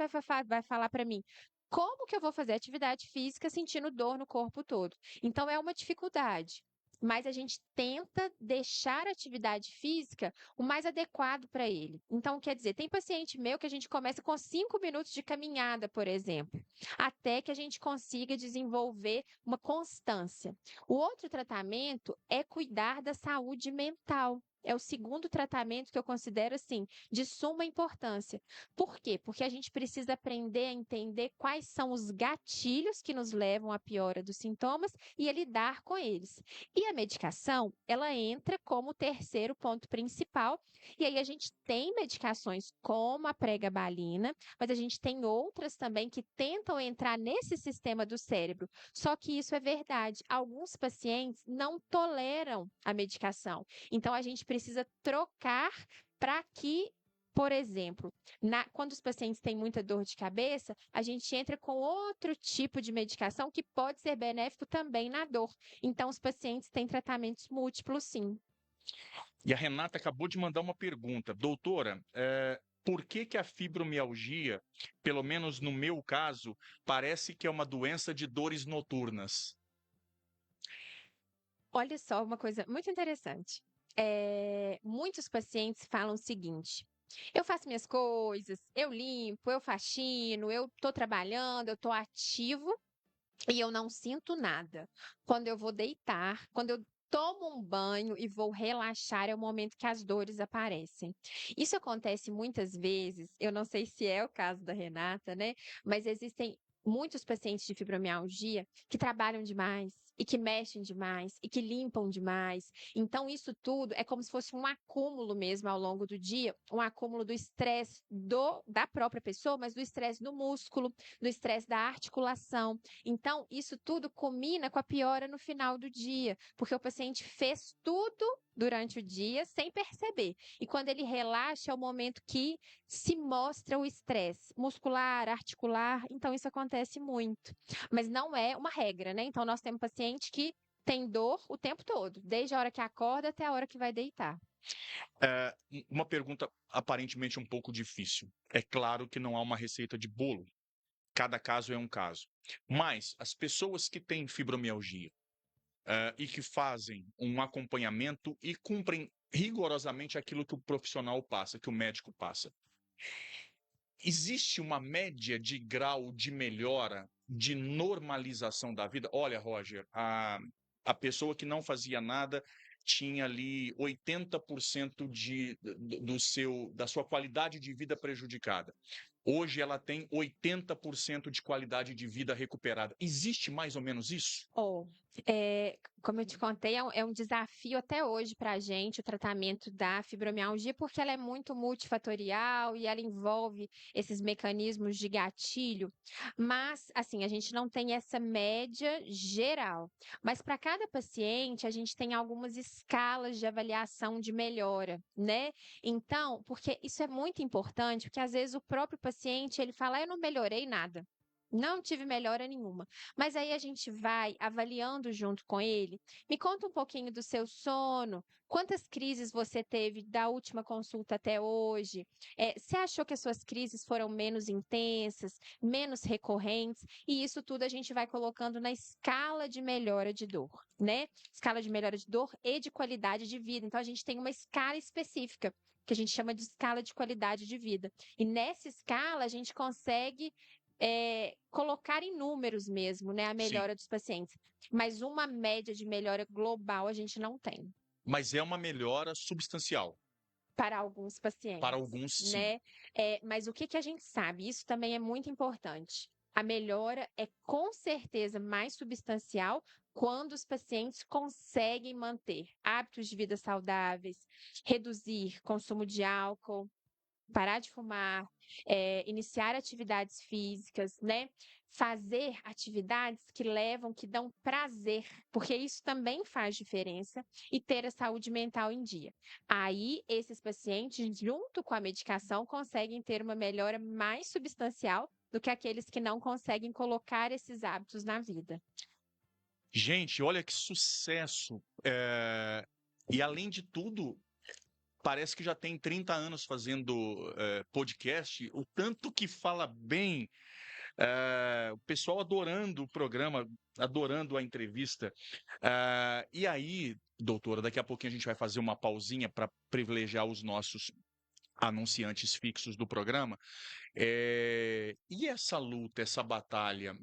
vai falar para mim: como que eu vou fazer atividade física sentindo dor no corpo todo? Então, é uma dificuldade. Mas a gente tenta deixar a atividade física o mais adequado para ele. Então, quer dizer, tem paciente meu que a gente começa com 5 minutos de caminhada, por exemplo, até que a gente consiga desenvolver uma constância. O outro tratamento é cuidar da saúde mental. É o segundo tratamento que eu considero, assim, de suma importância. Por quê? Porque a gente precisa aprender a entender quais são os gatilhos que nos levam à piora dos sintomas e a lidar com eles. E a medicação, ela entra como o terceiro ponto principal, e aí a gente tem medicações como a pregabalina, mas a gente tem outras também que tentam entrar nesse sistema do cérebro. Só que isso é verdade. Alguns pacientes não toleram a medicação. Então, a gente precisa trocar para que, por exemplo, quando os pacientes têm muita dor de cabeça, a gente entra com outro tipo de medicação que pode ser benéfico também na dor. Então, os pacientes têm tratamentos múltiplos, sim. E a Renata acabou de mandar uma pergunta. Doutora, por que a fibromialgia, pelo menos no meu caso, parece que é uma doença de dores noturnas? Olha só uma coisa muito interessante. Muitos pacientes falam o seguinte: eu faço minhas coisas, eu limpo, eu faxino, eu estou trabalhando, eu estou ativo e eu não sinto nada. Quando eu vou deitar, quando eu tomo um banho e vou relaxar, é o momento que as dores aparecem. Isso acontece muitas vezes, eu não sei se é o caso da Renata, né? Mas existem muitos pacientes de fibromialgia que trabalham demais. E que mexem demais, e que limpam demais. Então, isso tudo é como se fosse um acúmulo mesmo ao longo do dia, um acúmulo do estresse da própria pessoa, mas do estresse do músculo, do estresse da articulação. Então, isso tudo culmina com a piora no final do dia, porque o paciente fez tudo durante o dia sem perceber. E quando ele relaxa, é o momento que se mostra o estresse muscular, articular. Então, isso acontece muito. Mas não é uma regra, né? Então, nós temos paciente que tem dor o tempo todo, desde a hora que acorda até a hora que vai deitar. Uma pergunta aparentemente um pouco difícil. É claro que não há uma receita de bolo. Cada caso é um caso. Mas as pessoas que têm fibromialgia e que fazem um acompanhamento e cumprem rigorosamente aquilo que o profissional passa, que o médico passa. Existe uma média de grau de melhora, de normalização da vida? Olha, Roger, a pessoa que não fazia nada tinha ali 80% da sua qualidade de vida prejudicada. Hoje ela tem 80% de qualidade de vida recuperada. Existe mais ou menos isso? Como eu te contei, é um desafio até hoje para a gente o tratamento da fibromialgia, porque ela é muito multifatorial e ela envolve esses mecanismos de gatilho. Mas, assim, a gente não tem essa média geral. Mas para cada paciente, a gente tem algumas escalas de avaliação de melhora, né? Então, porque isso é muito importante, porque às vezes o próprio paciente ele fala, eu não melhorei nada. Não tive melhora nenhuma. Mas aí a gente vai avaliando junto com ele. Me conta um pouquinho do seu sono. Quantas crises você teve da última consulta até hoje? Você achou que as suas crises foram menos intensas, menos recorrentes? E isso tudo a gente vai colocando na escala de melhora de dor, né? Escala de melhora de dor e de qualidade de vida. Então a gente tem uma escala específica que a gente chama de escala de qualidade de vida. E nessa escala a gente consegue colocar em números mesmo, né, a Sim. melhora dos pacientes. Mas uma média de melhora global a gente não tem. Mas é uma melhora substancial. Para alguns Para pacientes, alguns, sim. né? Mas o que a gente sabe? Isso também é muito importante. A melhora é com certeza mais substancial quando os pacientes conseguem manter hábitos de vida saudáveis, reduzir consumo de álcool, parar de fumar, iniciar atividades físicas, né? Fazer atividades que levam, que dão prazer, porque isso também faz diferença, e ter a saúde mental em dia. Aí, esses pacientes, junto com a medicação, conseguem ter uma melhora mais substancial do que aqueles que não conseguem colocar esses hábitos na vida. Gente, olha que sucesso! E além de tudo, parece que já tem 30 anos fazendo podcast, o tanto que fala bem, o pessoal adorando o programa, adorando a entrevista. E aí, doutora, daqui a pouquinho a gente vai fazer uma pausinha para privilegiar os nossos anunciantes fixos do programa. E essa luta, essa batalha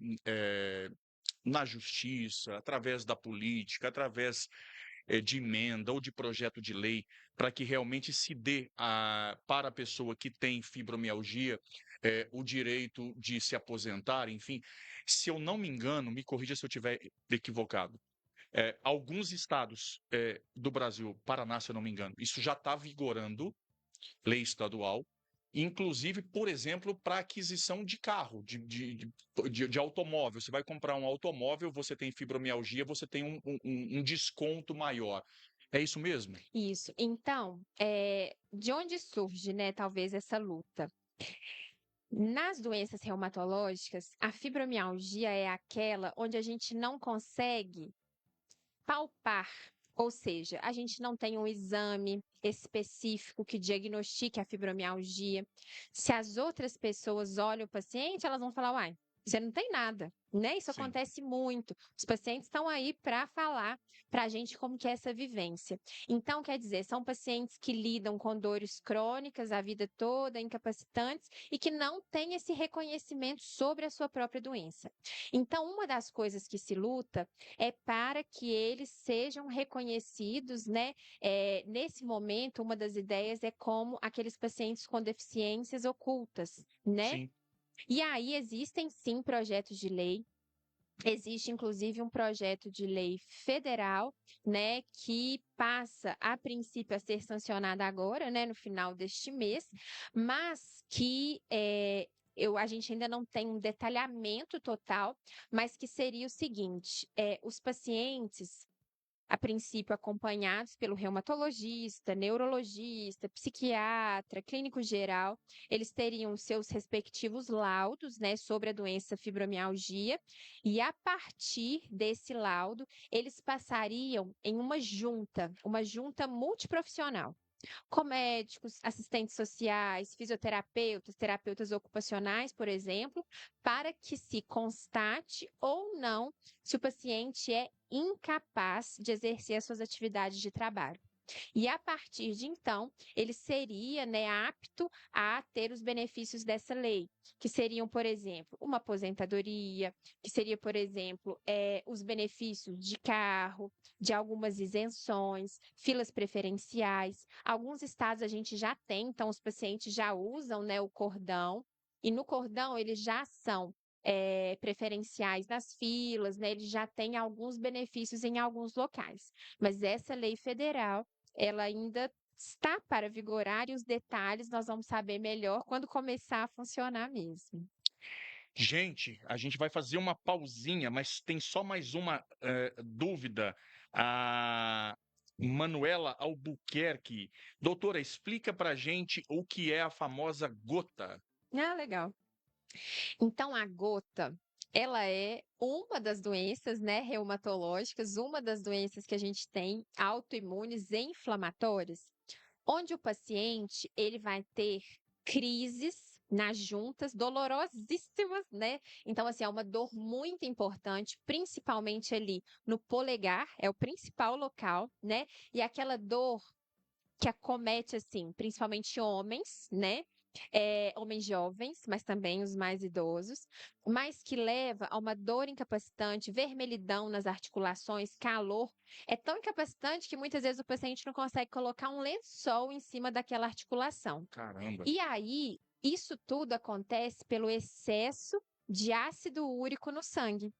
na justiça, através da política, através de emenda ou de projeto de lei, para que realmente se dê para a pessoa que tem fibromialgia o direito de se aposentar, enfim. Se eu não me engano, me corrija se eu estiver equivocado, alguns estados do Brasil, Paraná, se eu não me engano, isso já está vigorando, lei estadual, inclusive, por exemplo, para aquisição de carro, de automóvel. Você vai comprar um automóvel, você tem fibromialgia, você tem um desconto maior. É isso mesmo? Isso. Então, de onde surge, né, talvez essa luta? Nas doenças reumatológicas, a fibromialgia é aquela onde a gente não consegue palpar, ou seja, a gente não tem um exame específico que diagnostique a fibromialgia. Se as outras pessoas olham o paciente, elas vão falar, uai, você não tem nada, né? Isso Sim. acontece muito. Os pacientes estão aí para falar para a gente como que é essa vivência. Então, quer dizer, são pacientes que lidam com dores crônicas a vida toda, incapacitantes, e que não têm esse reconhecimento sobre a sua própria doença. Então, uma das coisas que se luta é para que eles sejam reconhecidos, né? Nesse momento, uma das ideias é como aqueles pacientes com deficiências ocultas, né? Sim. E aí existem sim projetos de lei. Existe, inclusive, um projeto de lei federal, né, que passa, a princípio, a ser sancionado agora, né, no final deste mês, mas que a gente ainda não tem um detalhamento total, mas que seria o seguinte: os pacientes, a princípio acompanhados pelo reumatologista, neurologista, psiquiatra, clínico geral, eles teriam seus respectivos laudos, né, sobre a doença fibromialgia, e a partir desse laudo, eles passariam em uma junta multiprofissional, com médicos, assistentes sociais, fisioterapeutas, terapeutas ocupacionais, por exemplo, para que se constate ou não se o paciente é incapaz de exercer as suas atividades de trabalho. E a partir de então, ele seria, né, apto a ter os benefícios dessa lei, que seriam, por exemplo, uma aposentadoria, que seria, por exemplo, os benefícios de carro, de algumas isenções, filas preferenciais. Alguns estados a gente já tem, então os pacientes já usam, né, o cordão, e no cordão eles já são preferenciais nas filas, né? Eles já têm alguns benefícios em alguns locais. Mas essa lei federal, ela ainda está para vigorar e os detalhes nós vamos saber melhor quando começar a funcionar mesmo. Gente, a gente vai fazer uma pausinha, mas tem só mais uma dúvida. A Manuela Albuquerque. Doutora, explica pra gente o que é a famosa gota. Ah, legal. Então, a gota, ela é uma das doenças, né, reumatológicas, uma das doenças que a gente tem autoimunes e inflamatórias, onde o paciente ele vai ter crises nas juntas dolorosíssimas, né? Então, assim, é uma dor muito importante, principalmente ali no polegar, é o principal local, né? E aquela dor que acomete, assim, principalmente homens, né? Homens jovens, mas também os mais idosos, mas que leva a uma dor incapacitante, vermelhidão nas articulações, calor. É tão incapacitante que muitas vezes o paciente não consegue colocar um lençol em cima daquela articulação. Caramba. E aí, isso tudo acontece pelo excesso de ácido úrico no sangue.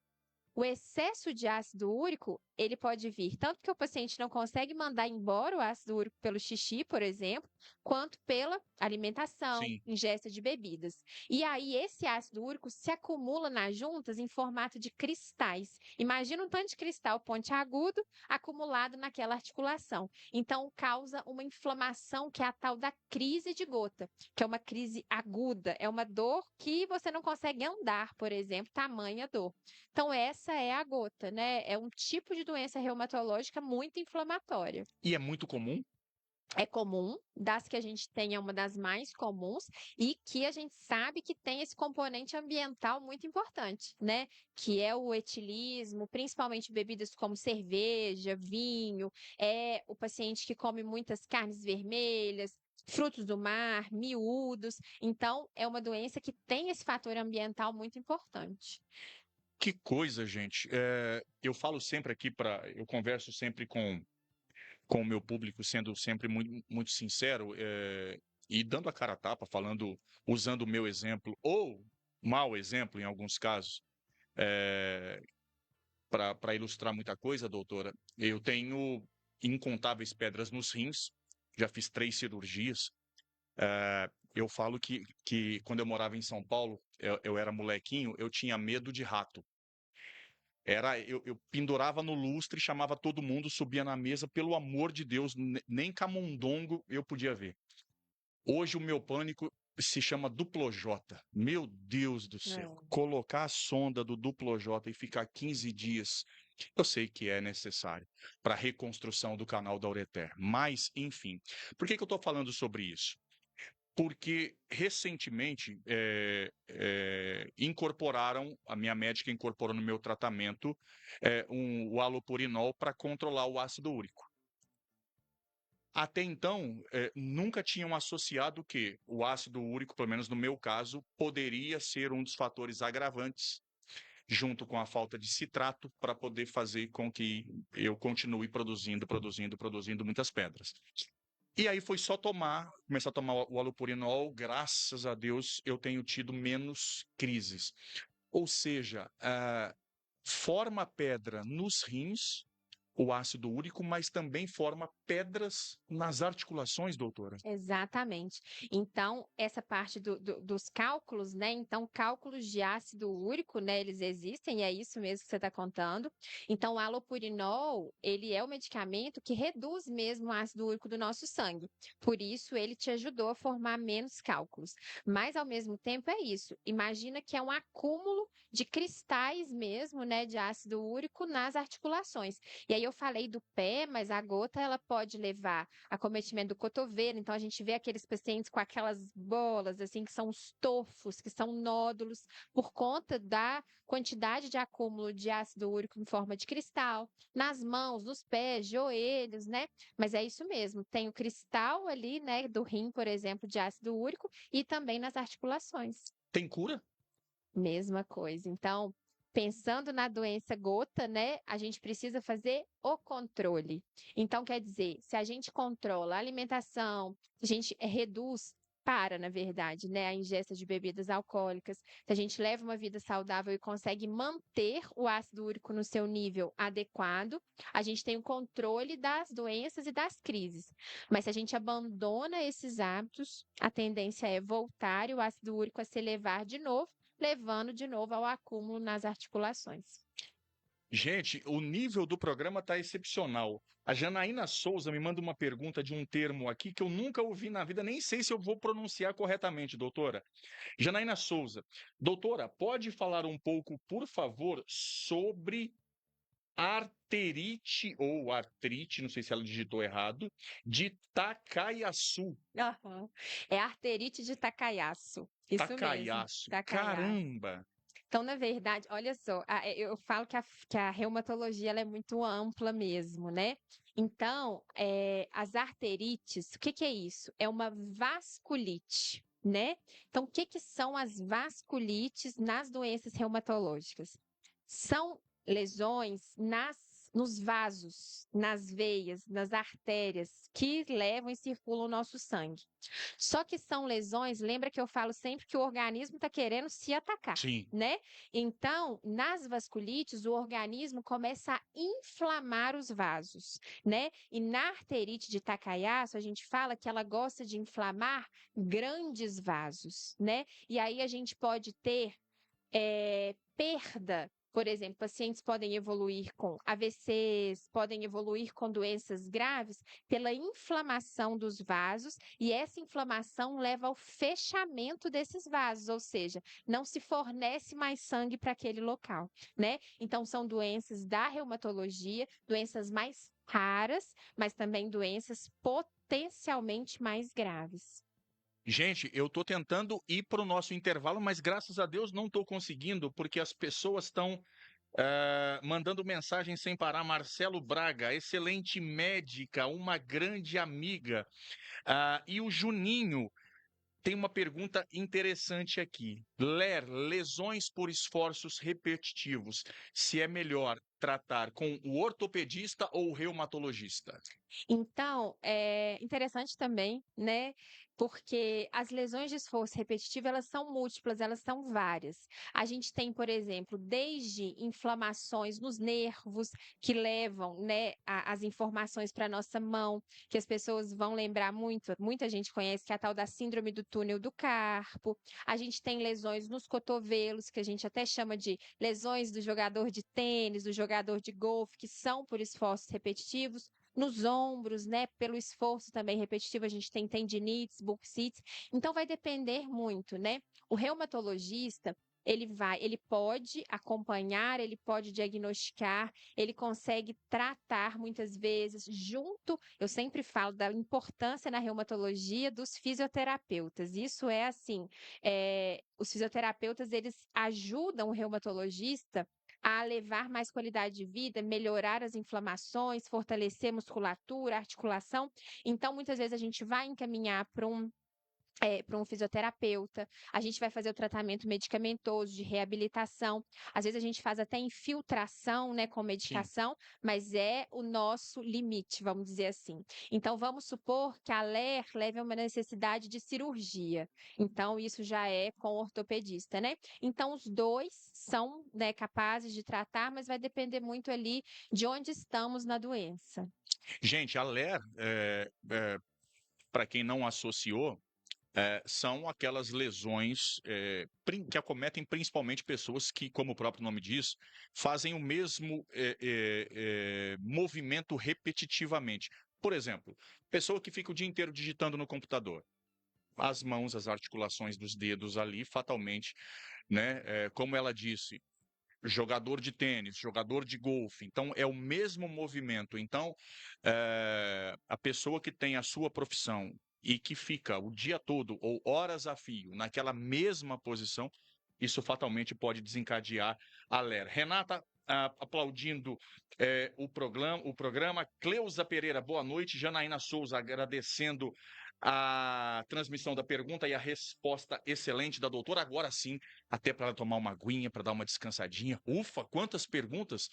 O excesso de ácido úrico, ele pode vir tanto que o paciente não consegue mandar embora o ácido úrico pelo xixi, por exemplo, quanto pela alimentação, Sim. ingesta de bebidas. E aí esse ácido úrico se acumula nas juntas em formato de cristais. Imagina um tanto de cristal pontiagudo acumulado naquela articulação. Então causa uma inflamação que é a tal da crise de gota, que é uma crise aguda, é uma dor que você não consegue andar, por exemplo, tamanha dor. Então, essa é a gota, né? É um tipo de doença reumatológica muito inflamatória. E é muito comum? É comum, das que a gente tem, é uma das mais comuns, e que a gente sabe que tem esse componente ambiental muito importante, né? Que é o etilismo, principalmente bebidas como cerveja, vinho, é o paciente que come muitas carnes vermelhas, frutos do mar, miúdos. Então, é uma doença que tem esse fator ambiental muito importante. Que coisa, gente. Eu falo sempre aqui eu converso sempre com o meu público, sendo sempre muito, muito sincero, e dando a cara a tapa, falando, usando o meu exemplo, ou mau exemplo em alguns casos, para ilustrar muita coisa, doutora. Eu tenho incontáveis pedras nos rins, já fiz 3 cirurgias. Eu falo que quando eu morava em São Paulo, eu era molequinho, eu tinha medo de rato. Eu pendurava no lustre, chamava todo mundo, subia na mesa, pelo amor de Deus, nem camundongo eu podia ver. Hoje o meu pânico se chama duplo J. Meu Deus do céu, É. colocar a sonda do duplo J e ficar 15 dias, eu sei que é necessário para a reconstrução do canal da ureter, mas enfim. Por que eu estou falando sobre isso? Porque recentemente incorporaram, a minha médica incorporou no meu tratamento o halopurinol para controlar o ácido úrico. Até então, nunca tinham associado que o ácido úrico, pelo menos no meu caso, poderia ser um dos fatores agravantes, junto com a falta de citrato, para poder fazer com que eu continue produzindo muitas pedras. E aí foi só começar a tomar o halopurinol, graças a Deus eu tenho tido menos crises. Ou seja, forma pedra nos rins, o ácido úrico, mas também forma pedras nas articulações, doutora. Exatamente. Então, essa parte dos cálculos, né? Então, cálculos de ácido úrico, né? Eles existem, e é isso mesmo que você está contando. Então, o halopurinol, ele é o medicamento que reduz mesmo o ácido úrico do nosso sangue. Por isso, ele te ajudou a formar menos cálculos. Mas, ao mesmo tempo, é isso. Imagina que é um acúmulo de cristais mesmo, né? De ácido úrico nas articulações. E aí, eu falei do pé, mas a gota ela pode levar a acometimento do cotovelo. Então a gente vê aqueles pacientes com aquelas bolas assim que são os tofos, que são nódulos por conta da quantidade de acúmulo de ácido úrico em forma de cristal, nas mãos, nos pés, joelhos, né? Mas é isso mesmo, tem o cristal ali, né, do rim, por exemplo, de ácido úrico e também nas articulações. Tem cura? Mesma coisa. Então, pensando na doença gota, né, a gente precisa fazer o controle. Então, quer dizer, se a gente controla a alimentação, a gente reduz, na verdade, né, a ingesta de bebidas alcoólicas, se a gente leva uma vida saudável e consegue manter o ácido úrico no seu nível adequado, a gente tem o controle das doenças e das crises. Mas se a gente abandona esses hábitos, a tendência é voltar e o ácido úrico a se elevar de novo, levando de novo ao acúmulo nas articulações. Gente, o nível do programa está excepcional. A Janaína Souza me manda uma pergunta de um termo aqui que eu nunca ouvi na vida, nem sei se eu vou pronunciar corretamente, doutora. Janaína Souza, doutora, pode falar um pouco, por favor, sobre arterite ou artrite, não sei se ela digitou errado, de Takaysu. Aham. É arterite de Takayasu. Isso mesmo, Takaysu. Takayasu. Caramba! Então, na verdade, olha só, eu falo que a reumatologia ela é muito ampla mesmo, né? Então, as arterites, o que que é isso? É uma vasculite, né? Então, o que que são as vasculites nas doenças reumatológicas? São lesões nos vasos, nas veias, nas artérias que levam e circulam o nosso sangue. Só que são lesões, lembra que eu falo sempre que o organismo está querendo se atacar, Sim. né? Então, nas vasculites, o organismo começa a inflamar os vasos, né? E na arterite de Takayasu, a gente fala que ela gosta de inflamar grandes vasos, né? E aí a gente pode ter perda. Por exemplo, pacientes podem evoluir com AVCs, podem evoluir com doenças graves pela inflamação dos vasos, e essa inflamação leva ao fechamento desses vasos, ou seja, não se fornece mais sangue para aquele local, né? Então, são doenças da reumatologia, doenças mais raras, mas também doenças potencialmente mais graves. Gente, eu estou tentando ir para o nosso intervalo, mas graças a Deus não estou conseguindo, porque as pessoas estão mandando mensagem sem parar. Marcelo Braga, excelente médica, uma grande amiga. E o Juninho tem uma pergunta interessante aqui. Lesões por esforços repetitivos. Se é melhor tratar com o ortopedista ou o reumatologista? Então, é interessante também, né? Porque as lesões de esforço repetitivo, elas são múltiplas, elas são várias. A gente tem, por exemplo, desde inflamações nos nervos que levam, né, as informações para a nossa mão, que as pessoas vão lembrar muito, muita gente conhece, que é a tal da síndrome do túnel do carpo. A gente tem lesões nos cotovelos, que a gente até chama de lesões do jogador de tênis, do jogador de golfe, que são por esforços repetitivos. Nos ombros, né? Pelo esforço também repetitivo, a gente tem tendinites, bursites. Então, vai depender muito, né? O reumatologista, ele pode acompanhar, ele pode diagnosticar, ele consegue tratar muitas vezes junto. Eu sempre falo da importância na reumatologia dos fisioterapeutas. Isso é assim, os fisioterapeutas eles ajudam o reumatologista a levar mais qualidade de vida, melhorar as inflamações, fortalecer a musculatura, a articulação. Então, muitas vezes a gente vai encaminhar para um fisioterapeuta, a gente vai fazer o tratamento medicamentoso de reabilitação, às vezes a gente faz até infiltração, né, com Sim. medicação, mas é o nosso limite, vamos dizer assim. Então, vamos supor que a LER leve a uma necessidade de cirurgia, então isso já é com o ortopedista, né? Então, os dois são, né, capazes de tratar, mas vai depender muito ali de onde estamos na doença. Gente, a LER, para quem não associou, são aquelas lesões que acometem principalmente pessoas que, como o próprio nome diz, fazem o mesmo movimento repetitivamente. Por exemplo, pessoa que fica o dia inteiro digitando no computador. As mãos, as articulações dos dedos ali, fatalmente, né? Como ela disse, jogador de tênis, jogador de golfe. Então, é o mesmo movimento. Então, a pessoa que tem a sua profissão e que fica o dia todo ou horas a fio naquela mesma posição, isso fatalmente pode desencadear a LER. Renata, aplaudindo o programa. Cleusa Pereira, boa noite. Janaína Souza, agradecendo a transmissão da pergunta e a resposta excelente da doutora. Agora sim, até para tomar uma aguinha, para dar uma descansadinha. Ufa, quantas perguntas!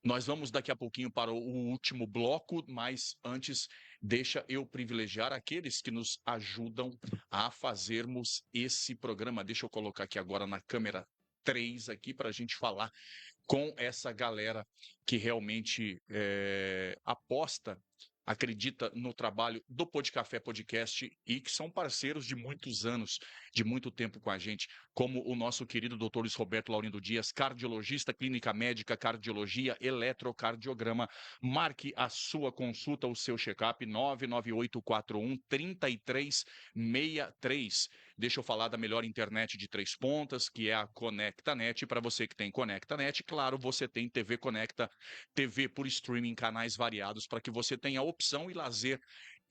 Nós vamos daqui a pouquinho para o último bloco, mas antes, deixa eu privilegiar aqueles que nos ajudam a fazermos esse programa. Deixa eu colocar aqui agora na câmera 3 aqui para a gente falar com essa galera que realmente aposta, acredita no trabalho do Podcafé Podcast e que são parceiros de muitos anos, de muito tempo com a gente, como o nosso querido Dr. Luiz Roberto Laurindo Dias, cardiologista, clínica médica, cardiologia, eletrocardiograma. Marque a sua consulta, o seu check-up, 99841-3363. Deixa eu falar da melhor internet de 3 pontas, que é a ConectaNet. Para você que tem ConectaNet, claro, você tem TV Conecta, TV por streaming, canais variados, para que você tenha opção e lazer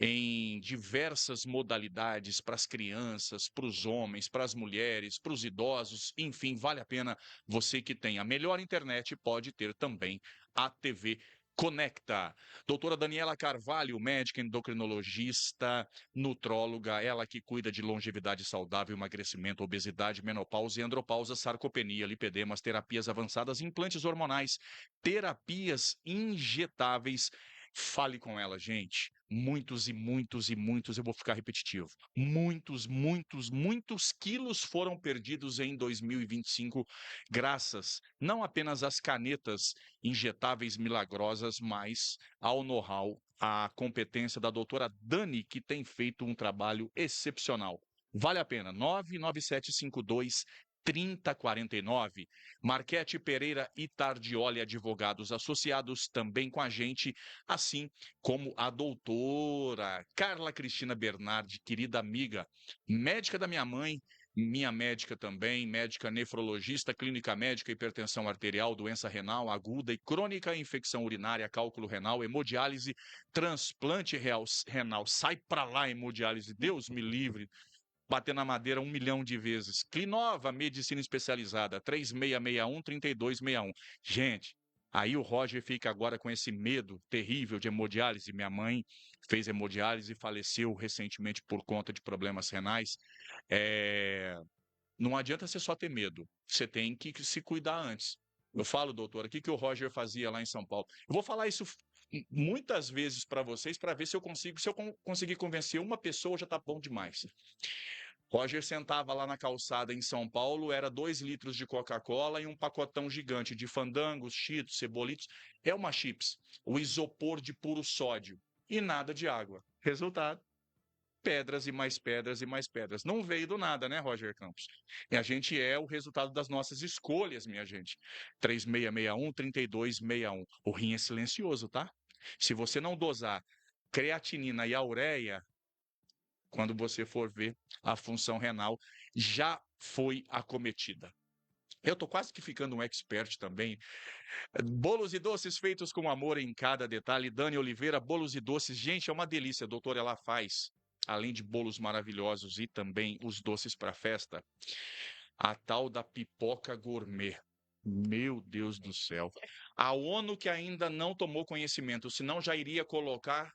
em diversas modalidades para as crianças, para os homens, para as mulheres, para os idosos, enfim, vale a pena. Você que tem a melhor internet pode ter também a TV Conecta. Doutora Daniela Carvalho, médica endocrinologista, nutróloga, ela que cuida de longevidade saudável, emagrecimento, obesidade, menopausa e andropausa, sarcopenia, lipedemas, terapias avançadas, implantes hormonais, terapias injetáveis. Fale com ela, gente. Muitos e muitos e muitos, eu vou ficar repetitivo. Muitos, muitos, muitos quilos foram perdidos em 2025, graças não apenas às canetas injetáveis milagrosas, mas ao know-how, à competência da doutora Dani, que tem feito um trabalho excepcional. Vale a pena. 99752-3049. Marquete Pereira e Tardioli Advogados Associados também com a gente, assim como a doutora Carla Cristina Bernardi, querida amiga, médica da minha mãe, minha médica também, médica nefrologista, clínica médica, hipertensão arterial, doença renal aguda e crônica, infecção urinária, cálculo renal, hemodiálise, transplante renal. Sai pra lá, hemodiálise, Deus me livre. Bater na madeira 1 milhão de vezes. Clinova, medicina especializada, 3661-3261. Gente, aí o Roger fica agora com esse medo terrível de hemodiálise. Minha mãe fez hemodiálise e faleceu recentemente por conta de problemas renais. Não adianta você só ter medo, você tem que se cuidar antes. Eu falo, doutora, o que o Roger fazia lá em São Paulo? Eu vou falar isso muitas vezes para vocês, para ver se eu consigo, se eu conseguir convencer uma pessoa, já está bom demais. Roger sentava lá na calçada em São Paulo, era 2 litros de Coca-Cola e um pacotão gigante de fandangos, cheetos, cebolitos. É uma chips, o isopor de puro sódio e nada de água. Resultado, pedras e mais pedras e mais pedras. Não veio do nada, né, Roger Campos? E a gente é o resultado das nossas escolhas, minha gente. 3661-3261. O rim é silencioso, tá? Se você não dosar creatinina e ureia, quando você for ver, a função renal já foi acometida. Eu estou quase que ficando um expert também. Bolos e doces feitos com amor em cada detalhe. Dani Oliveira, bolos e doces. Gente, é uma delícia, doutora. Ela faz, além de bolos maravilhosos e também os doces para festa, a tal da pipoca gourmet. Meu Deus do céu. A ONU que ainda não tomou conhecimento, senão já iria colocar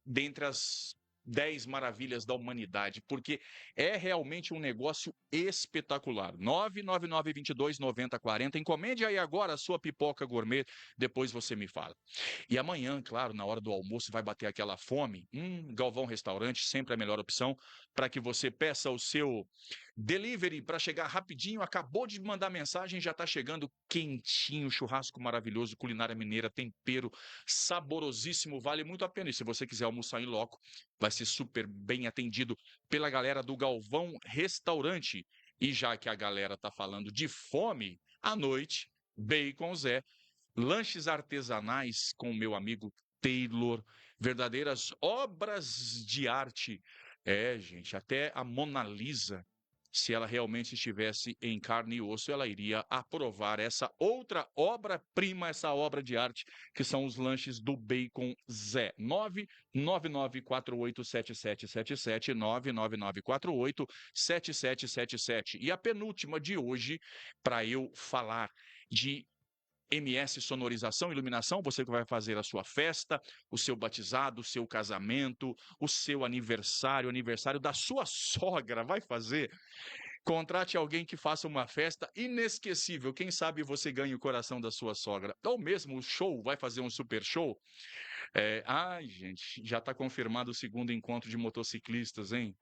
dentre as 10 maravilhas da humanidade, porque é realmente um negócio espetacular. 999229040. Encomende aí agora a sua pipoca gourmet, depois você me fala. E amanhã, claro, na hora do almoço, vai bater aquela fome. Galvão Restaurante, sempre a melhor opção para que você peça o seu delivery para chegar rapidinho. Acabou de mandar mensagem, já está chegando quentinho, churrasco maravilhoso, culinária mineira, tempero saborosíssimo, vale muito a pena. E se você quiser almoçar em loco, vai ser super bem atendido pela galera do Galvão Restaurante. E já que a galera tá falando de fome, à noite, Bacon Zé, lanches artesanais com o meu amigo Taylor, verdadeiras obras de arte. Gente, até a Mona Lisa se ela realmente estivesse em carne e osso, ela iria aprovar essa outra obra-prima, essa obra de arte, que são os lanches do Bacon Zé. 999487777, 999487777. E a penúltima de hoje, para eu falar de MS Sonorização, Iluminação, você que vai fazer a sua festa, o seu batizado, o seu casamento, o seu aniversário, aniversário da sua sogra, vai fazer? Contrate alguém que faça uma festa inesquecível. Quem sabe você ganha o coração da sua sogra. Ou mesmo o show, vai fazer um super show. Ai, gente, já está confirmado o segundo encontro de motociclistas, hein?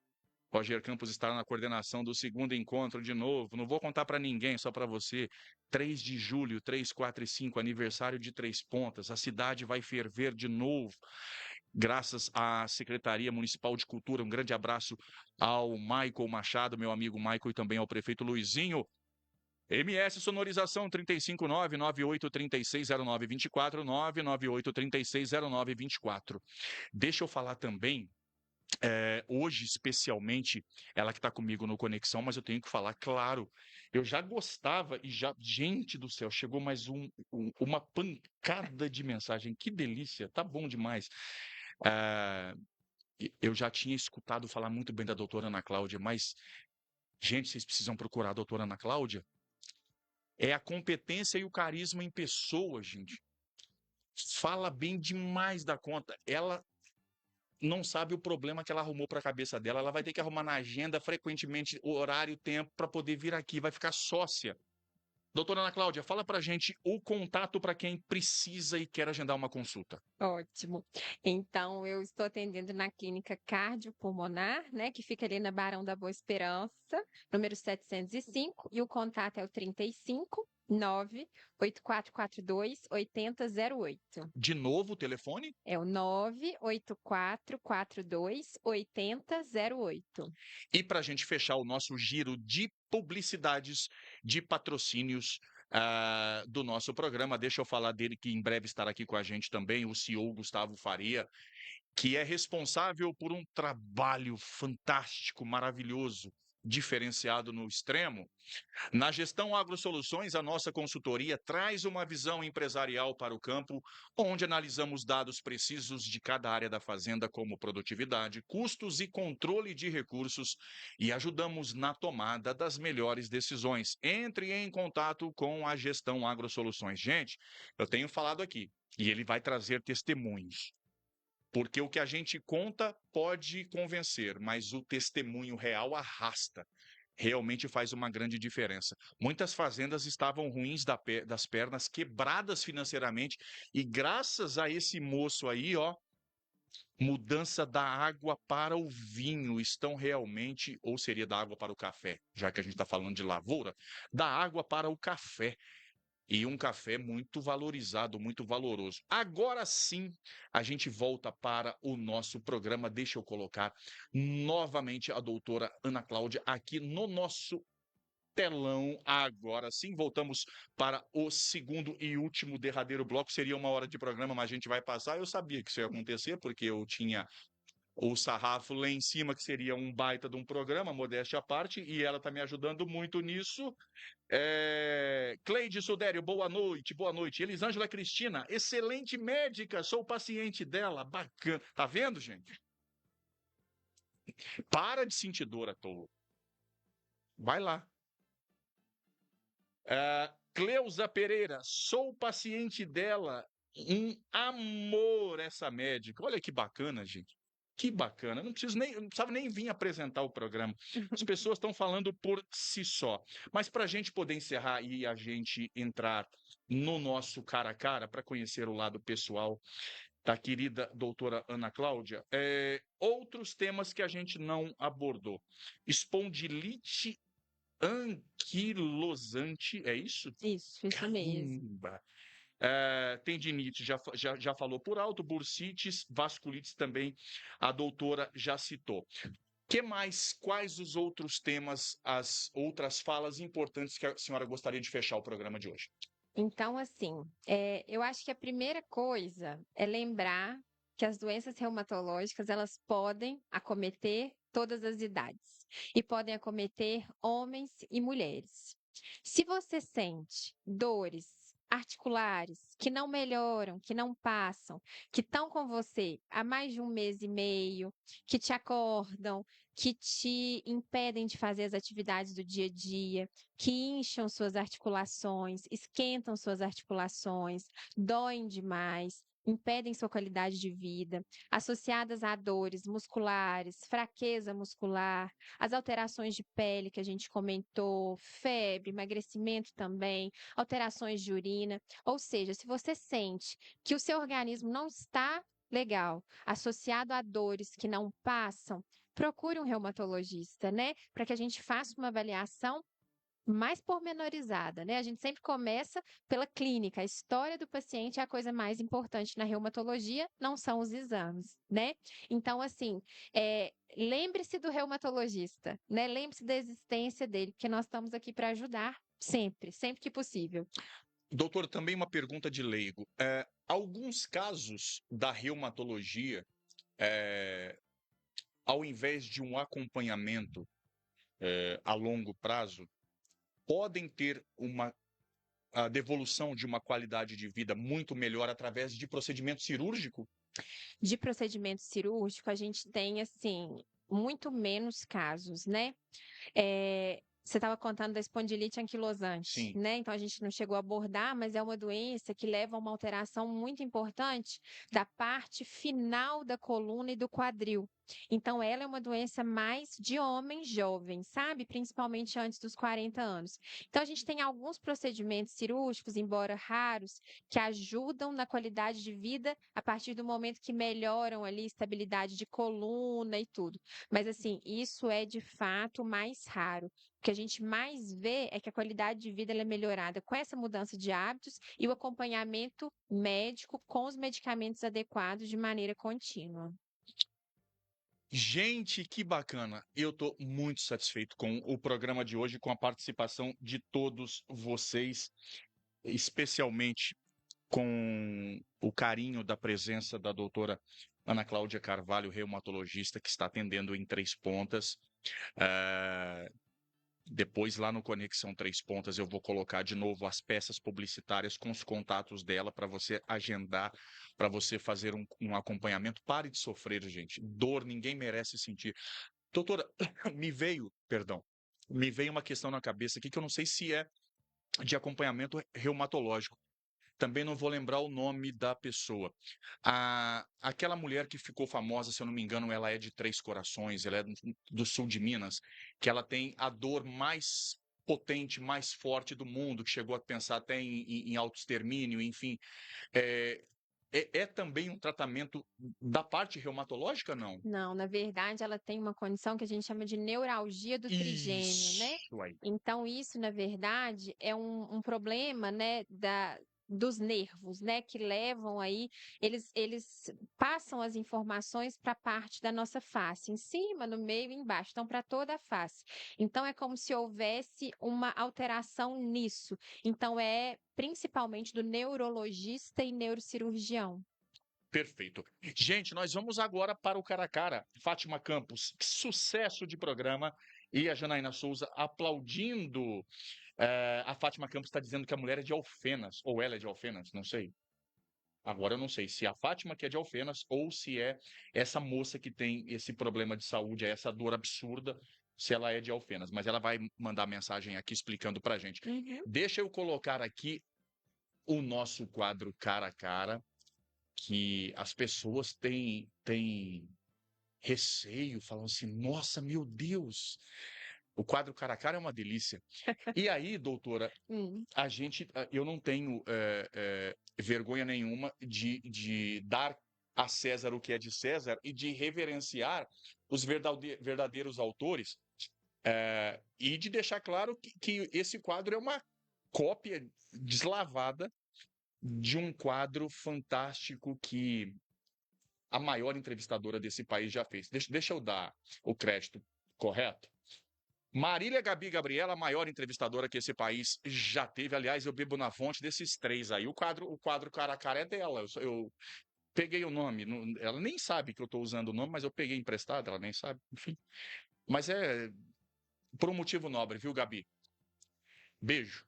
Roger Campos estará na coordenação do segundo encontro de novo. Não vou contar para ninguém, só para você. 3 de julho, 3, 4 e 5, aniversário de Três Pontas. A cidade vai ferver de novo. Graças à Secretaria Municipal de Cultura. Um grande abraço ao Michael Machado, meu amigo Michael, e também ao prefeito Luizinho. MS Sonorização 359-98360924, 998360924. Deixa eu falar também, hoje especialmente, ela que está comigo no Conexão, mas eu tenho que falar, claro, eu já gostava e já, gente do céu, chegou mais uma pancada de mensagem, que delícia, tá bom demais. Eu já tinha escutado falar muito bem da doutora Ana Cláudia, mas, gente, vocês precisam procurar a doutora Ana Cláudia. É a competência e o carisma em pessoa, gente. Fala bem demais da conta. Ela não sabe o problema que ela arrumou para a cabeça dela. Ela vai ter que arrumar na agenda frequentemente o horário e o tempo para poder vir aqui. Vai ficar sócia. Doutora Ana Cláudia, fala para a gente o contato para quem precisa e quer agendar uma consulta. Ótimo. Então, eu estou atendendo na clínica cardiopulmonar, né, que fica ali na Barão da Boa Esperança, número 705, e o contato é o 35 98442-8008. De novo o telefone? É o 98442-8008. E para a gente fechar o nosso giro de publicidades, de patrocínios do nosso programa, deixa eu falar dele que em breve estará aqui com a gente também, o CEO Gustavo Faria, que é responsável por um trabalho fantástico, maravilhoso, diferenciado no extremo. Na Gestão AgroSoluções, a nossa consultoria traz uma visão empresarial para o campo, onde analisamos dados precisos de cada área da fazenda, como produtividade, custos e controle de recursos, e ajudamos na tomada das melhores decisões. Entre em contato com a Gestão AgroSoluções. Gente, eu tenho falado aqui, e ele vai trazer testemunhos. Porque o que a gente conta pode convencer, mas o testemunho real arrasta. Realmente faz uma grande diferença. Muitas fazendas estavam ruins das pernas, quebradas financeiramente, e graças a esse moço aí, ó, mudança da água para o vinho, estão realmente, ou seria da água para o café, já que a gente está falando de lavoura, da água para o café. E um café muito valorizado, muito valoroso. Agora sim, a gente volta para o nosso programa. Deixa eu colocar novamente a doutora Ana Cláudia aqui no nosso telão. Agora sim, voltamos para o segundo e último derradeiro bloco. Seria 1 hora de programa, mas a gente vai passar. Eu sabia que isso ia acontecer, porque eu tinha o sarrafo lá em cima, que seria um baita de um programa, modéstia à parte, e ela está me ajudando muito nisso. Cleide Sudério, boa noite, boa noite. Elisângela Cristina, excelente médica, sou paciente dela, bacana. Tá vendo, gente? Para de sentir dor à toa. Vai lá. Cleusa Pereira, sou paciente dela, um amor essa médica. Olha que bacana, gente. Que bacana. Não precisava nem vir apresentar o programa. As pessoas estão falando por si só. Mas para a gente poder encerrar e a gente entrar no nosso cara a cara, para conhecer o lado pessoal da querida doutora Ana Cláudia, outros temas que a gente não abordou. Espondilite anquilosante, é isso? Isso mesmo. Caramba! Tendinite, já falou por alto, bursites, vasculites também, a doutora já citou. Quais os outros temas, as outras falas importantes que a senhora gostaria de fechar o programa de hoje? Então, assim, eu acho que a primeira coisa é lembrar que as doenças reumatológicas, elas podem acometer todas as idades e podem acometer homens e mulheres. Se você sente dores articulares que não melhoram, que não passam, que estão com você há mais de um mês e meio, que te acordam, que te impedem de fazer as atividades do dia a dia, que incham suas articulações, esquentam suas articulações, doem demais, impedem sua qualidade de vida, associadas a dores musculares, fraqueza muscular, as alterações de pele que a gente comentou, febre, emagrecimento também, alterações de urina. Ou seja, se você sente que o seu organismo não está legal, associado a dores que não passam, procure um reumatologista, né? Para que a gente faça uma avaliação mais pormenorizada, né? A gente sempre começa pela clínica. A história do paciente é a coisa mais importante na reumatologia, não são os exames, né? Então, assim, lembre-se do reumatologista, né? Lembre-se da existência dele, porque nós estamos aqui para ajudar sempre, sempre que possível. Doutor, também uma pergunta de leigo. Alguns casos da reumatologia, ao invés de um acompanhamento a longo prazo, podem ter a devolução de uma qualidade de vida muito melhor através de procedimento cirúrgico? De procedimento cirúrgico, a gente tem, assim, muito menos casos, né? Você estava contando da espondilite anquilosante, Sim. né? Então a gente não chegou a abordar, mas é uma doença que leva a uma alteração muito importante da parte final da coluna e do quadril. Então ela é uma doença mais de homem jovem, sabe? Principalmente antes dos 40 anos. Então a gente tem alguns procedimentos cirúrgicos, embora raros, que ajudam na qualidade de vida a partir do momento que melhoram ali a estabilidade de coluna e tudo. Mas assim, isso é de fato mais raro. O que a gente mais vê é que a qualidade de vida ela é melhorada com essa mudança de hábitos e o acompanhamento médico com os medicamentos adequados de maneira contínua. Gente, que bacana! Eu estou muito satisfeito com o programa de hoje, com a participação de todos vocês, especialmente com o carinho da presença da doutora Ana Cláudia Carvalho, reumatologista, que está atendendo em Três Pontas. Depois, lá no Conexão Três Pontas, eu vou colocar de novo as peças publicitárias com os contatos dela para você agendar, para você fazer um acompanhamento. Pare de sofrer, gente. Dor, ninguém merece sentir. Doutora, me veio uma questão na cabeça aqui que eu não sei se é de acompanhamento reumatológico. Também não vou lembrar o nome da pessoa. Aquela mulher que ficou famosa, se eu não me engano, ela é de Três Corações, ela é do sul de Minas, que ela tem a dor mais potente, mais forte do mundo, que chegou a pensar até em autoextermínio, enfim. É, é também um tratamento da parte reumatológica, não? Não, na verdade, ela tem uma condição que a gente chama de neuralgia do trigêmeo, né? Isso aí. Então, isso, na verdade, é um problema, né, dos nervos, né, que levam aí, eles passam as informações para a parte da nossa face, em cima, no meio e embaixo, então para toda a face. Então, é como se houvesse uma alteração nisso. Então, é principalmente do neurologista e neurocirurgião. Perfeito. Gente, nós vamos agora para o cara a cara. Fátima Campos, que sucesso de programa. E a Janaína Souza aplaudindo. A Fátima Campos está dizendo que a mulher é de Alfenas, ou ela é de Alfenas, não sei. Agora eu não sei se é a Fátima que é de Alfenas ou se é essa moça que tem esse problema de saúde, essa dor absurda, se ela é de Alfenas. Mas ela vai mandar mensagem aqui explicando pra gente. Uhum. Deixa eu colocar aqui o nosso quadro cara a cara, que as pessoas têm receio, falam assim: nossa, meu Deus, o quadro cara a cara é uma delícia. E aí, doutora, Hum. eu não tenho vergonha nenhuma de dar a César o que é de César e de reverenciar os verdadeiros autores, e de deixar claro que esse quadro é uma cópia deslavada de um quadro fantástico que a maior entrevistadora desse país já fez. Deixa eu dar o crédito correto. Marília Gabi Gabriela, a maior entrevistadora que esse país já teve. Aliás, eu bebo na fonte desses três aí. O quadro cara a cara é dela. Peguei o nome, ela nem sabe que eu estou usando o nome, mas eu peguei emprestado, ela nem sabe, enfim. Mas é por um motivo nobre, viu, Gabi? Beijo.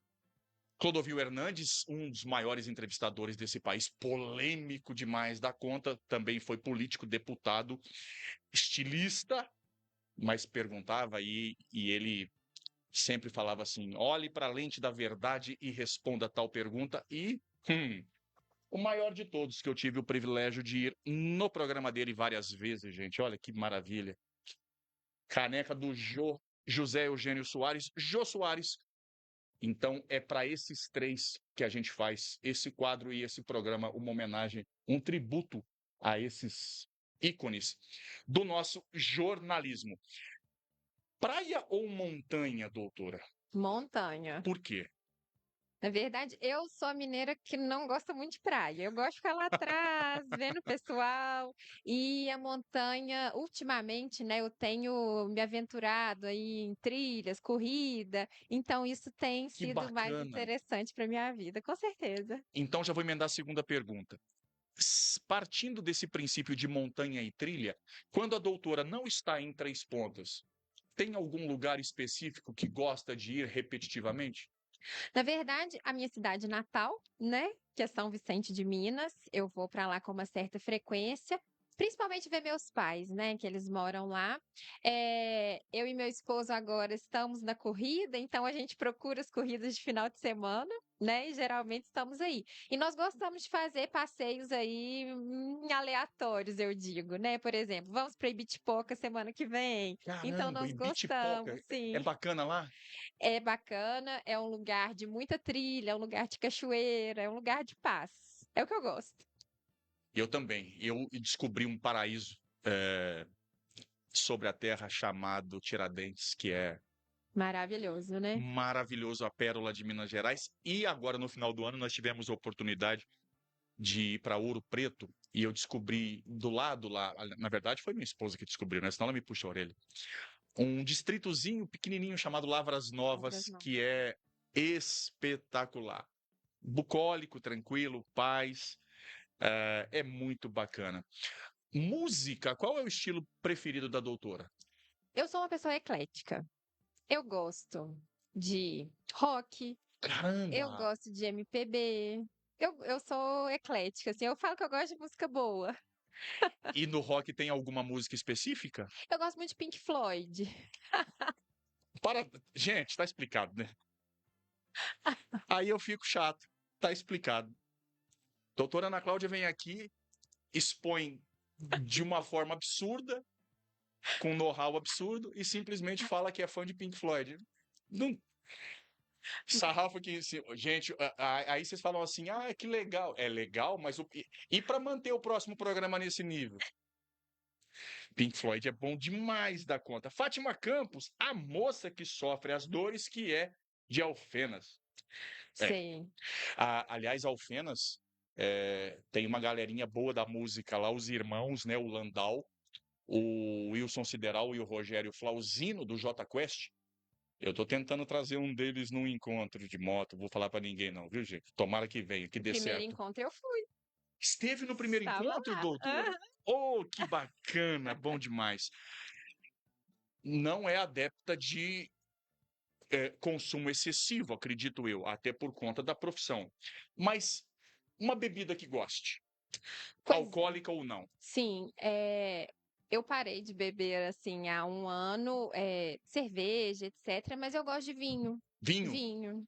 Clodovil Hernandes, um dos maiores entrevistadores desse país, polêmico demais da conta, também foi político, deputado, estilista, mas perguntava e ele sempre falava assim: olhe para a lente da verdade e responda tal pergunta. E o maior de todos, que eu tive o privilégio de ir no programa dele várias vezes, gente. Olha que maravilha. Caneca do José Eugênio Soares, Jô Soares. Então, é para esses três que a gente faz esse quadro e esse programa, uma homenagem, um tributo a esses ícones do nosso jornalismo. Praia ou montanha, doutora? Montanha. Por quê? Na verdade, eu sou a mineira que não gosta muito de praia. Eu gosto de ficar lá atrás, vendo o pessoal. E a montanha, ultimamente, né, eu tenho me aventurado aí em trilhas, corrida. Então, isso tem Que sido mais bacana. interessante para minha vida, com certeza. Então, já vou emendar a segunda pergunta. Partindo desse princípio de montanha e trilha, quando a doutora não está em Três Pontas, tem algum lugar específico que gosta de ir repetitivamente? Na verdade, a minha cidade natal, né, que é São Vicente de Minas, eu vou para lá com uma certa frequência, principalmente ver meus pais, né, que eles moram lá. Eu e meu esposo agora estamos na corrida, então a gente procura as corridas de final de semana, né, e geralmente estamos aí. E nós gostamos de fazer passeios aí aleatórios, eu digo, né? Por exemplo, vamos para Ibitipoca semana que vem. Então Caramba, nós e Bitipoca, gostamos, é sim. bacana lá? É bacana, é um lugar de muita trilha, é um lugar de cachoeira, é um lugar de paz. É o que eu gosto. Eu também. Eu descobri um paraíso sobre a terra chamado Tiradentes, que é Maravilhoso, né? maravilhoso, a pérola de Minas Gerais. E agora, no final do ano, nós tivemos a oportunidade de ir para Ouro Preto e eu descobri do lado lá, na verdade foi minha esposa que descobriu, né? Senão ela me puxa a orelha. Um distritozinho pequenininho chamado Lavras Obras Novas, não. que é espetacular. Bucólico, tranquilo, paz, é muito bacana. Música, qual é o estilo preferido da doutora? Eu sou uma pessoa eclética. Eu gosto de rock, eu Caramba! gosto de MPB. Eu sou eclética, assim. Eu falo que eu gosto de música boa. E no rock tem alguma música específica? Eu gosto muito de Pink Floyd. Para, gente, tá explicado, né? Aí eu fico chato. Tá explicado. Doutora Ana Cláudia vem aqui, expõe de uma forma absurda, com know-how absurdo, e simplesmente fala que é fã de Pink Floyd. Não, sarrafo que. Gente, aí vocês falam assim: ah, que legal. É legal, mas. E para manter o próximo programa nesse nível? Pink Floyd é bom demais da conta. Fátima Campos, a moça que sofre as dores que é de Alfenas. É. Sim. Aliás, Alfenas tem uma galerinha boa da música lá, os irmãos, né? O Landau, o Wilson Sideral e o Rogério Flauzino, do Jota Quest. Eu tô tentando trazer um deles num encontro de moto. Vou falar pra ninguém, não, viu, gente? Tomara que venha, que O dê primeiro certo. encontro eu fui. Esteve no primeiro Estava encontro, lá. doutora? Oh, que bacana, bom demais. Não é adepta de consumo excessivo, acredito eu, até por conta da profissão. Mas uma bebida que goste, Pois é. alcoólica ou não. Sim, eu parei de beber, assim, há um ano, cerveja, etcétera, mas eu gosto de vinho. Vinho, Vinho,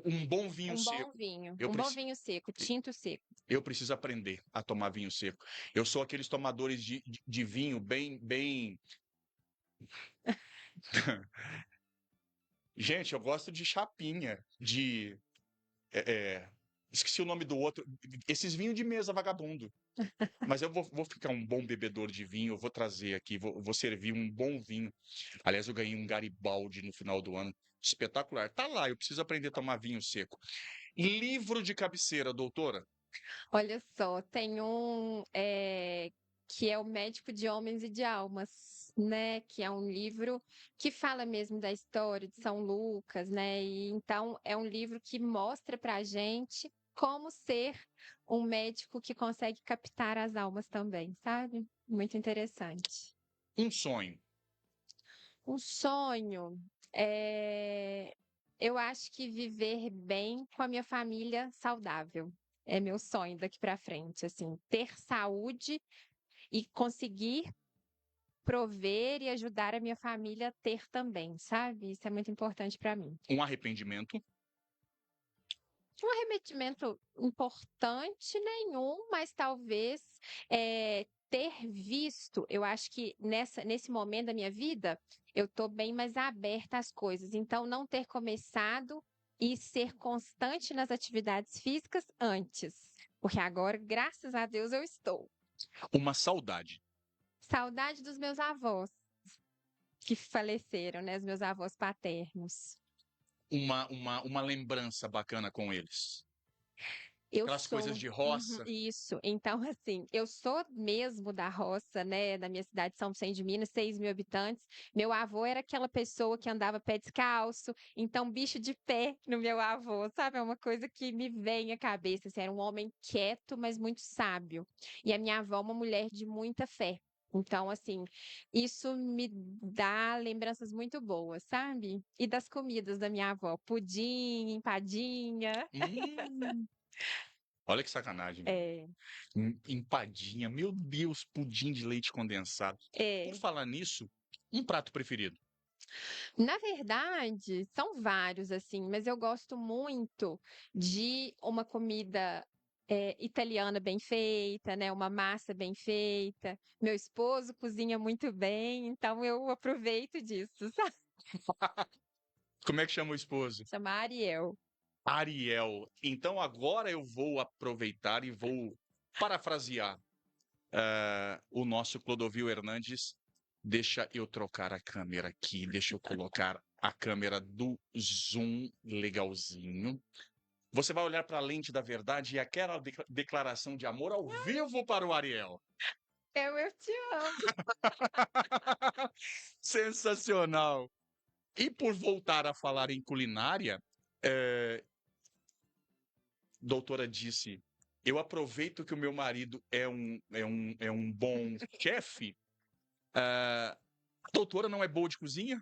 um bom vinho seco. Eu, um bom preci- vinho seco, tinto seco. eu preciso aprender a tomar vinho seco. Eu sou aqueles tomadores de vinho bem. Gente, eu gosto de chapinha, de. é, é, esqueci o nome do outro. Esses vinhos de mesa vagabundo. Mas eu vou ficar um bom bebedor de vinho, eu vou trazer aqui, vou servir um bom vinho. Aliás, eu ganhei um Garibaldi no final do ano. Espetacular. Tá lá, eu preciso aprender a tomar vinho seco. Livro de cabeceira, doutora. Olha só, tem um, que é o Médico de Homens e de Almas, né? Que é um livro que fala mesmo da história de São Lucas, né? E então é um livro que mostra pra gente como ser um médico que consegue captar as almas também, sabe? Muito interessante. Um sonho. Um sonho, eu acho que viver bem com a minha família saudável. É meu sonho daqui para frente, assim, ter saúde e conseguir prover e ajudar a minha família a ter também, sabe? Isso é muito importante para mim. Um arrependimento. Um arrependimento importante nenhum, mas talvez ter visto, eu acho que nesse momento da minha vida, eu estou bem mais aberta às coisas. Então, não ter começado e ser constante nas atividades físicas antes. Porque agora, graças a Deus, eu estou. Uma saudade. Saudade dos meus avós que faleceram, né? Os meus avós paternos. Uma lembrança bacana com eles. Eu Aquelas coisas sou. de Uhum, roça. isso. Então, assim, eu sou mesmo da roça, né? Da minha cidade, São Vicente de Minas, 6.000 habitantes. Meu avô era aquela pessoa que andava pé descalço, então bicho de pé no meu avô, sabe? É uma coisa que me vem à cabeça. Assim, era um homem quieto, mas muito sábio. E a minha avó, uma mulher de muita fé. Então, assim, isso me dá lembranças muito boas, sabe? E das comidas da minha avó, pudim, empadinha. Hum, olha que sacanagem. É, Empadinha. Meu Deus, pudim de leite condensado. Por é. falar nisso, um prato preferido. Na verdade, são vários, assim, mas eu gosto muito de uma comida italiana bem feita, né? Uma massa bem feita. Meu esposo cozinha muito bem, então eu aproveito disso, sabe? Como é que chama o esposo? Chama Ariel. Ariel. Então agora eu vou aproveitar e vou parafrasear o nosso Clodovil Hernandes. Deixa eu trocar a câmera aqui, deixa eu colocar a câmera do zoom legalzinho. Você vai olhar para a lente da verdade e aquela declaração de amor ao vivo para o Ariel. Eu te amo. Sensacional. E por voltar a falar em culinária, doutora disse, eu aproveito que o meu marido é um bom chefe. A doutora não é boa de cozinha?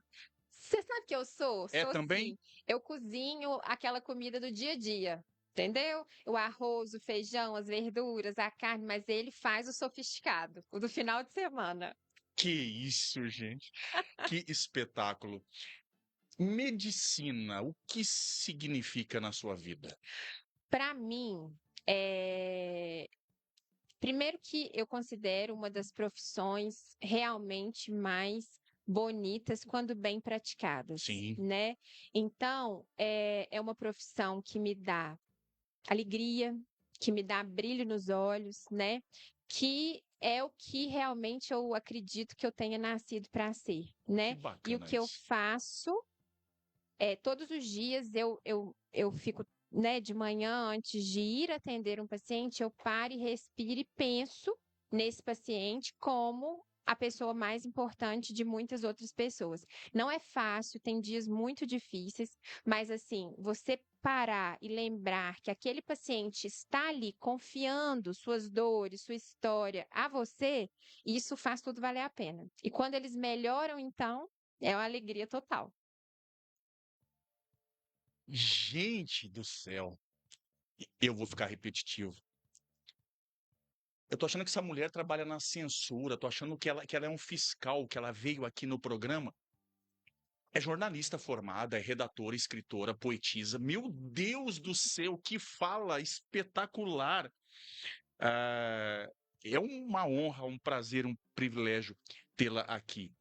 Você sabe que eu sou? É Sou também? sim. Eu cozinho aquela comida do dia a dia. Entendeu? O arroz, o feijão, as verduras, a carne, mas ele faz o sofisticado, o do final de semana. Que isso, gente. Que espetáculo. Medicina, o que significa na sua vida? Para mim, é... primeiro que eu considero uma das profissões realmente mais bonitas quando bem praticadas, Sim. né? Então, é uma profissão que me dá alegria, que me dá brilho nos olhos, né? Que é o que realmente eu acredito que eu tenha nascido para ser, Que né? E o bacana que eu isso. faço todos os dias eu fico, né, de manhã antes de ir atender um paciente, eu paro e respiro e penso nesse paciente como a pessoa mais importante de muitas outras pessoas. Não é fácil, tem dias muito difíceis, mas assim, você parar e lembrar que aquele paciente está ali confiando suas dores, sua história a você, isso faz tudo valer a pena. E quando eles melhoram, então, é uma alegria total. Gente do céu. Eu vou ficar repetitivo. Eu tô achando que essa mulher trabalha na censura, tô achando que ela é um fiscal, que ela veio aqui no programa. É jornalista formada, é redatora, escritora, poetisa. Meu Deus do céu, que fala espetacular! Ah, é uma honra, um prazer, um privilégio tê-la aqui.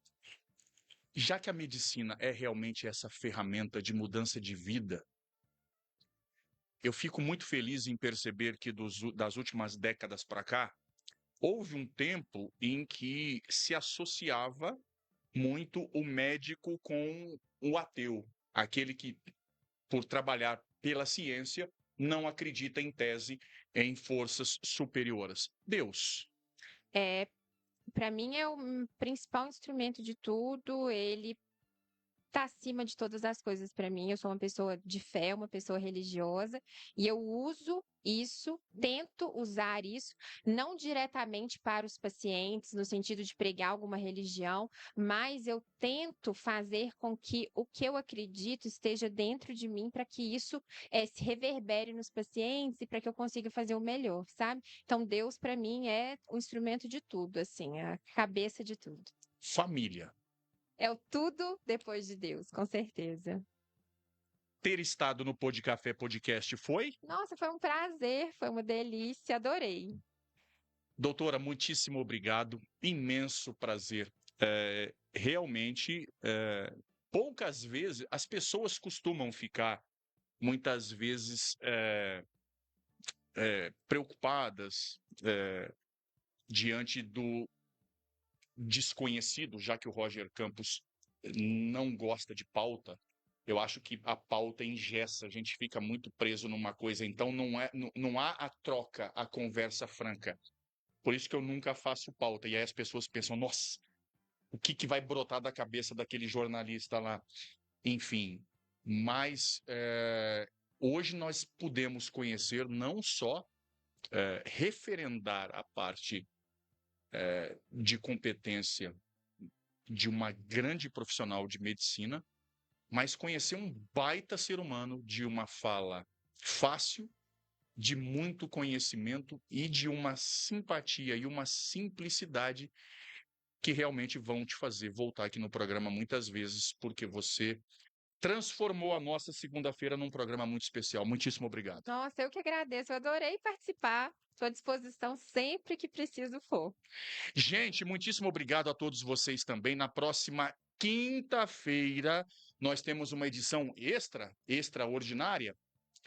Já que a medicina é realmente essa ferramenta de mudança de vida, eu fico muito feliz em perceber que das últimas décadas para cá, houve um tempo em que se associava muito o médico com o ateu, aquele que, por trabalhar pela ciência, não acredita em tese em forças superiores. Deus. É, para mim é o principal instrumento de tudo. Ele está acima de todas as coisas para mim. Eu sou uma pessoa de fé, uma pessoa religiosa, e eu uso isso, tento usar isso, não diretamente para os pacientes, no sentido de pregar alguma religião, mas eu tento fazer com que o que eu acredito esteja dentro de mim para que isso se reverbere nos pacientes e para que eu consiga fazer o melhor, sabe? Então, Deus, para mim, é o instrumento de tudo, assim, a cabeça de tudo. Família. É o tudo depois de Deus, com certeza. Ter estado no Pod Café Podcast foi? Nossa, foi um prazer, foi uma delícia, adorei. Doutora, muitíssimo obrigado. Imenso prazer. Realmente, poucas vezes, as pessoas costumam ficar, muitas vezes, preocupadas diante do desconhecido, já que o Roger Campos não gosta de pauta. Eu acho que a pauta engessa, a gente fica muito preso numa coisa, então não há a troca, a conversa franca. Por isso que eu nunca faço pauta. E aí as pessoas pensam, nossa, o que vai brotar da cabeça daquele jornalista lá? Enfim, mas hoje nós podemos conhecer não só referendar a parte de competência de uma grande profissional de medicina, mas conhecer um baita ser humano de uma fala fácil, de muito conhecimento e de uma simpatia e uma simplicidade que realmente vão te fazer voltar aqui no programa muitas vezes, porque você transformou a nossa segunda-feira num programa muito especial. Muitíssimo obrigado. Nossa, eu que agradeço, eu adorei participar. Estou à disposição sempre que preciso for. Gente, muitíssimo obrigado a todos vocês também. Na próxima quinta-feira, nós temos uma edição extraordinária,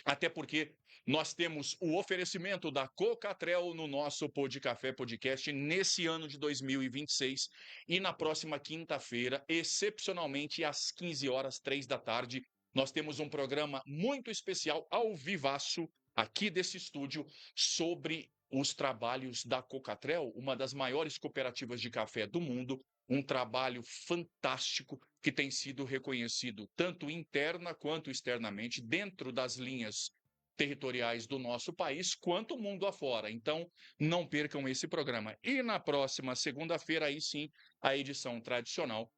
até porque nós temos o oferecimento da Cocatrel no nosso Pod Café Podcast nesse ano de 2026. E na próxima quinta-feira, excepcionalmente às 15h, 15h, nós temos um programa muito especial ao vivaço aqui desse estúdio sobre os trabalhos da Cocatrel, uma das maiores cooperativas de café do mundo, um trabalho fantástico que tem sido reconhecido tanto interna quanto externamente dentro das linhas territoriais do nosso país, quanto mundo afora. Então, não percam esse programa. E na próxima segunda-feira, aí sim, a edição tradicional,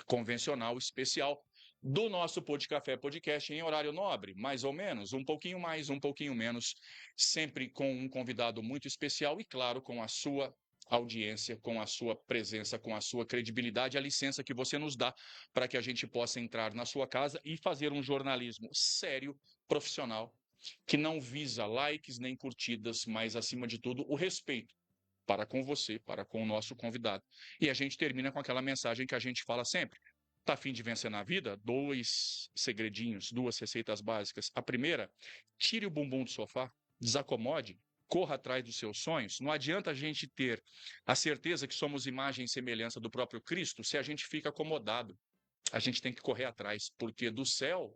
convencional, especial, do nosso Pod Café Podcast em horário nobre, mais ou menos, um pouquinho mais, um pouquinho menos, sempre com um convidado muito especial e, claro, com a sua audiência, com a sua presença, com a sua credibilidade, a licença que você nos dá para que a gente possa entrar na sua casa e fazer um jornalismo sério, profissional, que não visa likes nem curtidas, mas, acima de tudo, o respeito para com você, para com o nosso convidado. E a gente termina com aquela mensagem que a gente fala sempre. Está a fim de vencer na vida? 2 segredinhos, 2 receitas básicas. A primeira, tire o bumbum do sofá, desacomode, corra atrás dos seus sonhos. Não adianta a gente ter a certeza que somos imagem e semelhança do próprio Cristo se a gente fica acomodado. A gente tem que correr atrás, porque do céu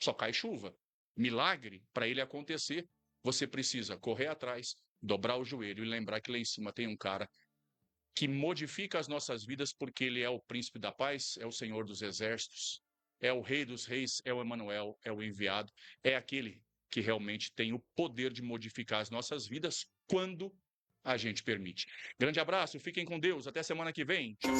só cai chuva. Milagre, para ele acontecer, você precisa correr atrás, dobrar o joelho e lembrar que lá em cima tem um cara que modifica as nossas vidas porque ele é o príncipe da paz, é o Senhor dos exércitos, é o rei dos reis, é o Emanuel, é o enviado, é aquele que realmente tem o poder de modificar as nossas vidas quando a gente permite. Grande abraço, fiquem com Deus, até semana que vem. Tchau.